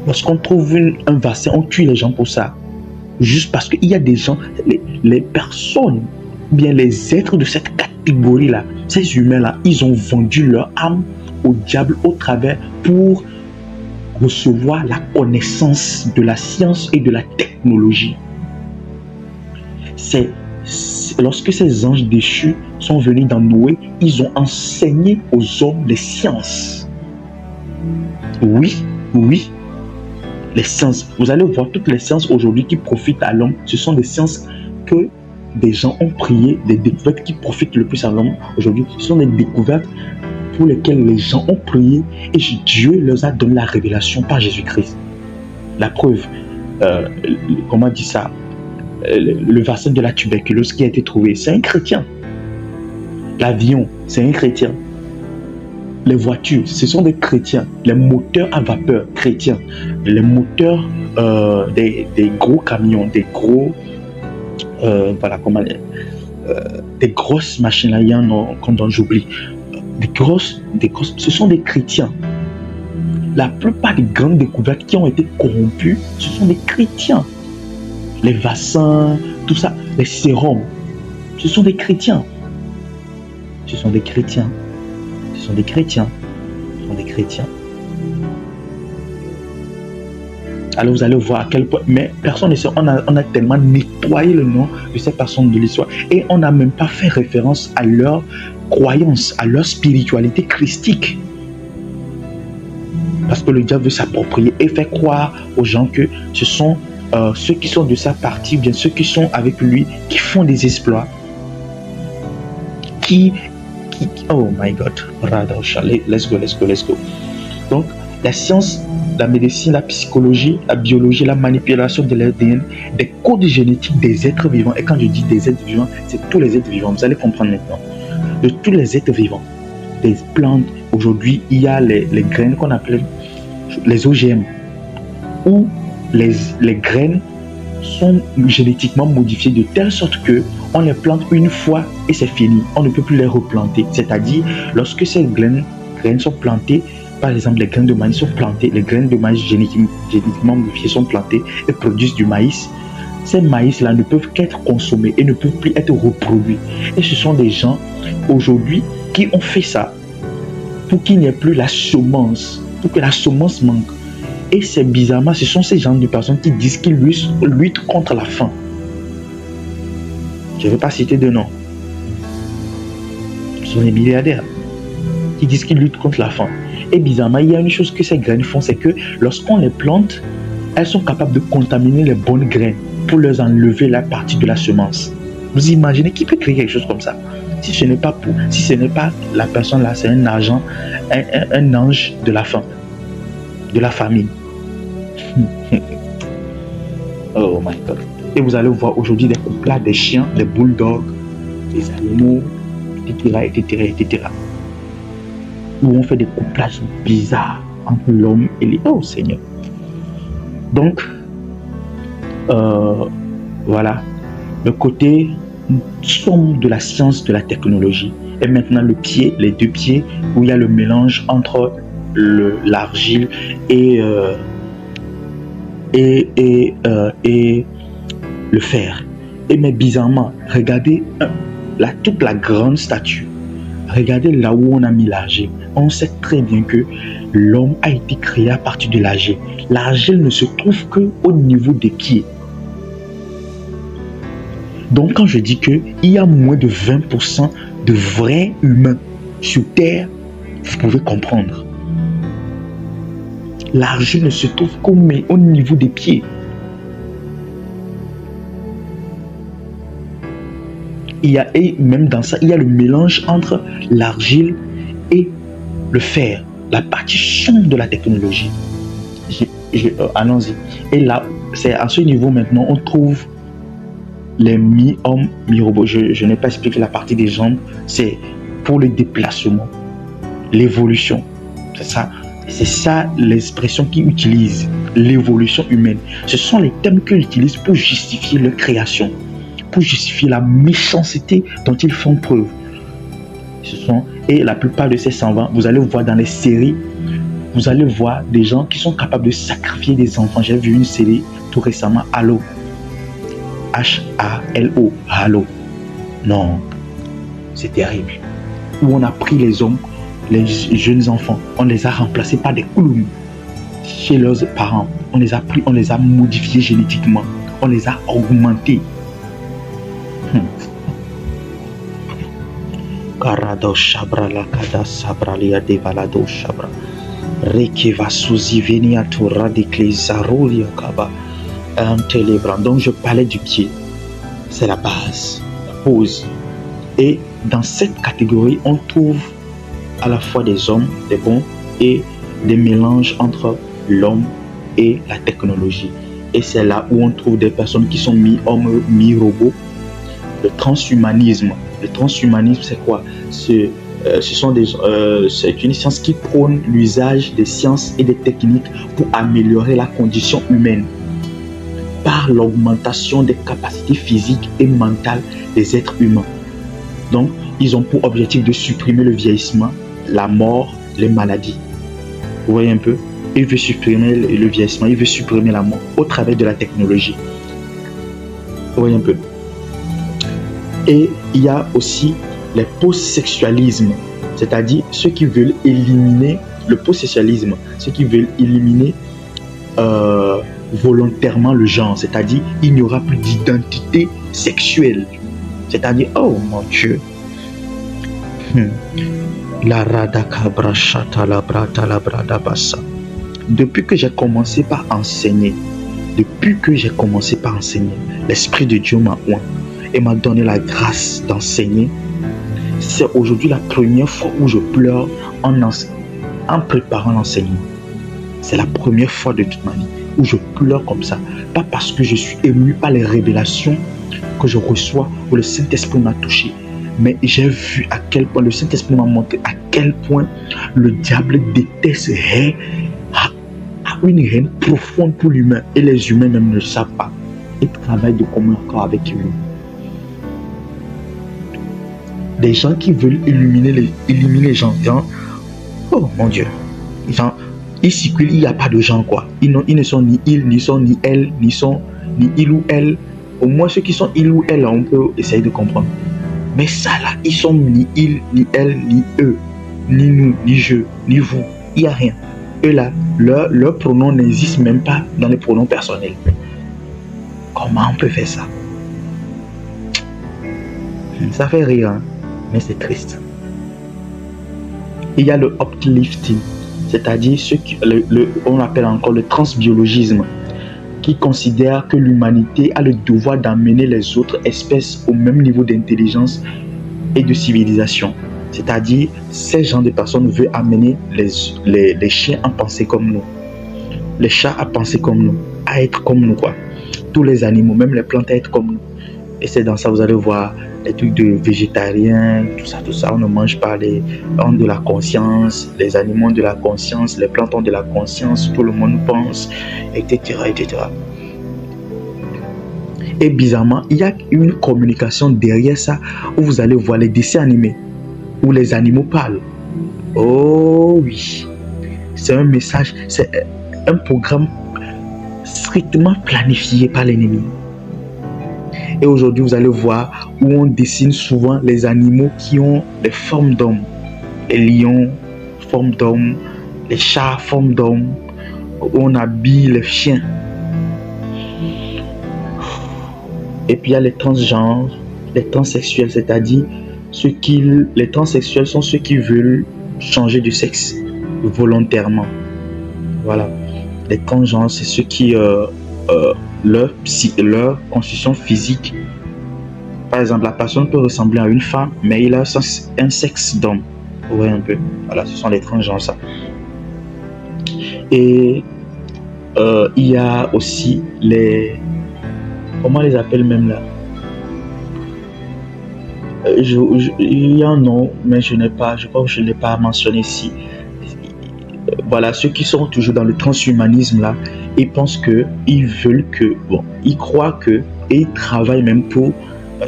Lorsqu'on trouve un vaccin, on tue les gens pour ça. Juste parce qu'il y a des gens, les personnes, bien les êtres de cette catégorie-là, ces humains-là, ils ont vendu leur âme au diable au travers pour recevoir la connaissance de la science et de la technologie. Lorsque ces anges déchus sont venus dans Noé, ils ont enseigné aux hommes les sciences. Oui, oui. Les sciences, vous allez voir toutes les sciences aujourd'hui qui profitent à l'homme, ce sont des sciences que des gens ont prié, des découvertes qui profitent le plus à l'homme aujourd'hui. Ce sont des découvertes pour lesquelles les gens ont prié et Dieu leur a donné la révélation par Jésus-Christ. La preuve, comment on dit ça, le vaccin de la tuberculose qui a été trouvé, c'est un chrétien. L'avion, c'est un chrétien. Les voitures, ce sont des chrétiens. Les moteurs à vapeur, chrétiens. Les moteurs des gros camions, des gros... voilà, comment des grosses machines, là, il y en a, dont j'oublie. Des grosses, ce sont des chrétiens. La plupart des grandes découvertes qui ont été corrompues, ce sont des chrétiens. Les vaccins, tout ça, les sérums, ce sont des chrétiens. Ce sont des chrétiens. Ce sont des chrétiens. Ce sont des chrétiens. Alors vous allez voir à quel point, mais personne ne sait, on a tellement nettoyé le nom de ces personnes de l'histoire et on n'a même pas fait référence à leur croyance, à leur spiritualité christique. Parce que le diable veut s'approprier et faire croire aux gens que ce sont ceux qui sont de sa partie, bien ceux qui sont avec lui, qui font des exploits, oh my God, let's go. Donc, La science, la médecine, la psychologie, la biologie, la manipulation de l'ADN, des codes génétiques des êtres vivants. Et quand je dis des êtres vivants, c'est tous les êtres vivants. Vous allez comprendre maintenant. De tous les êtres vivants, des plantes. Aujourd'hui, il y a les graines qu'on appelle les OGM, où les graines sont génétiquement modifiées de telle sorte que on les plante une fois et c'est fini. On ne peut plus les replanter. C'est-à-dire, lorsque ces graines sont plantées, par exemple, les graines de maïs sont plantées, les graines de maïs génétiquement modifiées sont plantées et produisent du maïs. Ces maïs-là ne peuvent qu'être consommés et ne peuvent plus être reproduits. Et ce sont des gens, aujourd'hui, qui ont fait ça pour qu'il n'y ait plus la semence, pour que la semence manque. Et c'est bizarrement, ce sont ces gens de personnes qui disent qu'ils luttent contre la faim. Je ne vais pas citer de nom. Ce sont des milliardaires qui disent qu'ils luttent contre la faim. Et bizarrement, il y a une chose que ces graines font, c'est que lorsqu'on les plante, elles sont capables de contaminer les bonnes graines pour leur enlever la partie de la semence. Vous imaginez qui peut créer quelque chose comme ça? Si ce n'est pas la personne là, c'est un agent, un ange de la faim, de la famine. Oh my God. Et vous allez voir aujourd'hui des couplats, des chiens, des bulldogs, des animaux, etc. Où on fait des couplages bizarres entre l'homme et les... Oh Seigneur. Donc, voilà, le côté sombre de la science, de la technologie. Et maintenant les deux pieds, où il y a le mélange entre l'argile et le fer. Et mais bizarrement, regardez toute la grande statue. Regardez là où on a mis l'argile. On sait très bien que l'homme a été créé à partir de l'argile. L'argile ne se trouve qu'au niveau des pieds. Donc quand je dis qu'il y a moins de 20% de vrais humains sur Terre, vous pouvez comprendre. L'argile ne se trouve qu'au niveau des pieds. Et même dans ça, il y a le mélange entre l'argile et le fer, la partie sombre de la technologie. Allons-y. Et là, c'est à ce niveau maintenant, on trouve les mi-hommes, mi-robots. Je n'ai pas expliqué la partie des jambes, c'est pour le déplacement, l'évolution. C'est ça l'expression qu'ils utilisent, l'évolution humaine. Ce sont les thèmes qu'ils utilisent pour justifier leur création, pour justifier la méchanceté dont ils font preuve. Et la plupart de ces savants, vous allez voir dans les séries, vous allez voir des gens qui sont capables de sacrifier des enfants. J'ai vu une série tout récemment, Halo. H-A-L-O, Halo. Non, c'est terrible. Où on a pris les hommes, les jeunes enfants, on les a remplacés par des clowns chez leurs parents. On les a pris, on les a modifiés génétiquement, on les a augmentés. Karado Shabra la Kada Sabralia de Valado Shabra Rekiva Suzi Venia Tora de Clésarolia Kaba Donc je parlais du pied, c'est la base, la pose. Et dans cette catégorie, on trouve à la fois des hommes, des bons, et des mélanges entre l'homme et la technologie. Et c'est là où on trouve des personnes qui sont mi-hommes, mi-robots. Le transhumanisme. Le transhumanisme, c'est quoi? C'est une science qui prône l'usage des sciences et des techniques pour améliorer la condition humaine par l'augmentation des capacités physiques et mentales des êtres humains. Donc, ils ont pour objectif de supprimer le vieillissement, la mort, les maladies. Vous voyez un peu? Il veut supprimer le vieillissement, il veut supprimer la mort au travers de la technologie. Vous voyez un peu? Et il y a aussi les post-sexualismes, c'est-à-dire ceux qui veulent éliminer le post-sexualisme, ceux qui veulent éliminer volontairement le genre, c'est-à-dire il n'y aura plus d'identité sexuelle, c'est-à-dire oh mon Dieu, la radakabra chata la brata la brada bassa. Depuis que j'ai commencé par enseigner, l'Esprit de Dieu m'a oint et m'a donné la grâce d'enseigner. C'est aujourd'hui la première fois où je pleure en préparant l'enseignement. C'est la première fois de toute ma vie où je pleure comme ça. Pas parce que je suis ému par les révélations que je reçois où le Saint-Esprit m'a touché. Mais j'ai vu à quel point le Saint-Esprit m'a montré à quel point le diable déteste a une haine profonde pour l'humain. Et les humains même ne le savent pas. Et travaillent de commun accord avec lui. Des gens qui veulent éliminer les gens. Oh mon Dieu. Ici, il n'y a pas de gens, quoi. Ils ne sont ni il, ni sont ni elle, ni il ou elle. Au moins, ceux qui sont il ou elle, on peut essayer de comprendre. Mais ça, là, ils sont ni il, ni elle, ni eux, ni nous, ni je, ni vous. Il n'y a rien. Eux, là, leur pronom n'existe même pas dans les pronoms personnels. Comment on peut faire ça? Ça fait rire, hein? Mais c'est triste. Il y a le uplifting, c'est-à-dire ce on appelle encore le transbiologisme, qui considère que l'humanité a le devoir d'amener les autres espèces au même niveau d'intelligence et de civilisation. C'est-à-dire, ces gens de personnes veulent amener les chiens à penser comme nous, les chats à penser comme nous, à être comme nous, quoi. Tous les animaux, même les plantes, à être comme nous. Et c'est dans ça, vous allez voir les trucs de végétariens, tout ça, on ne mange pas, on de la conscience, les animaux ont de la conscience, les plantes ont de la conscience, tout le monde pense, etc., etc. Et bizarrement, il y a une communication derrière ça, où vous allez voir les dessins animés, où les animaux parlent. Oh oui, c'est un message, c'est un programme strictement planifié par l'ennemi. Et aujourd'hui, vous allez voir où on dessine souvent les animaux qui ont des formes d'hommes. Les lions, forme d'homme, les chats, forme d'homme, où on habille les chiens. Et puis il y a les transgenres, les transsexuels, c'est-à-dire les transsexuels sont ceux qui veulent changer de sexe volontairement. Voilà. Les transgenres, c'est ceux qui leur constitution physique. Par exemple, la personne peut ressembler à une femme, mais il a un sexe d'homme. Vous voyez un peu. Voilà, ce sont les transgenres, ça. Et il y a aussi les... Comment on les appelle même là? Il y a un nom, mais je crois que je ne l'ai pas mentionné ici. Voilà, ceux qui sont toujours dans le transhumanisme là, ils pensent que, ils veulent que, bon, ils croient que, et ils travaillent même pour,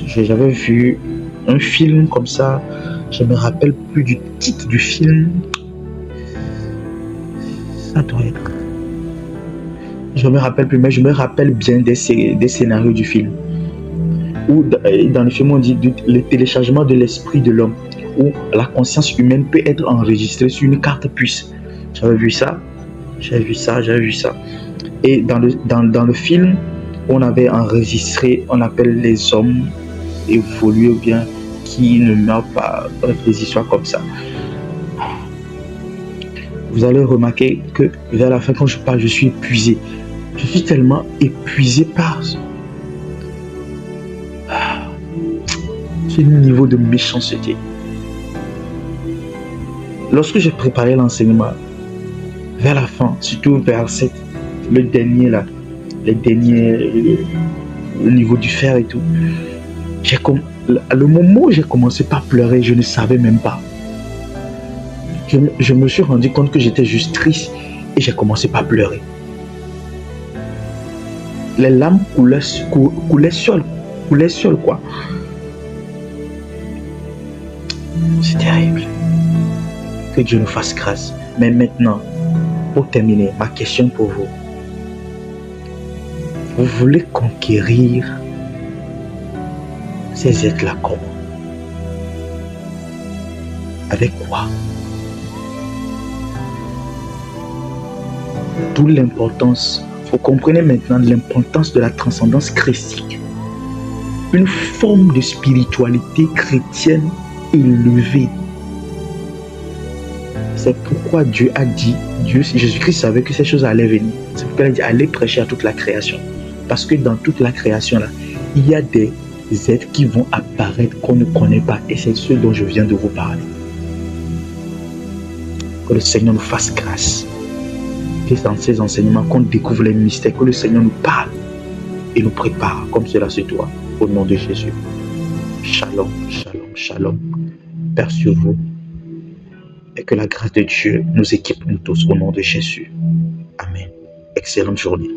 j'avais vu un film comme ça, je me rappelle plus du titre du film, ça doit être, je me rappelle plus, mais je me rappelle bien des scénarios du film, où dans le film on dit le téléchargement de l'esprit de l'homme, où la conscience humaine peut être enregistrée sur une carte puce. J'avais vu ça. Et dans le film, on avait enregistré, on appelle les hommes évolués ou bien qui ne meurent pas, bref, des histoires comme ça. Vous allez remarquer que vers la fin, quand je parle, je suis épuisé. Je suis tellement épuisé par ce niveau de méchanceté. Lorsque j'ai préparé l'enseignement, vers la fin, surtout vers le dernier là, le niveau du fer et tout, le moment où j'ai commencé par pleurer, je ne savais même pas. Je me suis rendu compte que j'étais juste triste et j'ai commencé par pleurer. Les larmes coulaient sur quoi. C'est terrible. Que Dieu nous fasse grâce. Mais maintenant, pour terminer, ma question pour vous. Vous voulez conquérir ces êtres-là comment? Avec quoi? D'où l'importance, vous comprenez maintenant l'importance de la transcendance christique. Une forme de spiritualité chrétienne élevée. C'est pourquoi Dieu a dit, Jésus-Christ savait que ces choses allaient venir. C'est pourquoi il a dit, allez prêcher à toute la création. Parce que dans toute la création, là, il y a des êtres qui vont apparaître qu'on ne connaît pas. Et c'est ceux dont je viens de vous parler. Que le Seigneur nous fasse grâce. que dans ces enseignements, qu'on découvre les mystères, que le Seigneur nous parle et nous prépare comme cela se doit. Au nom de Jésus. Shalom, shalom, shalom. Père sur vous. Et que la grâce de Dieu nous équipe nous tous au nom de Jésus. Amen. Excellente journée.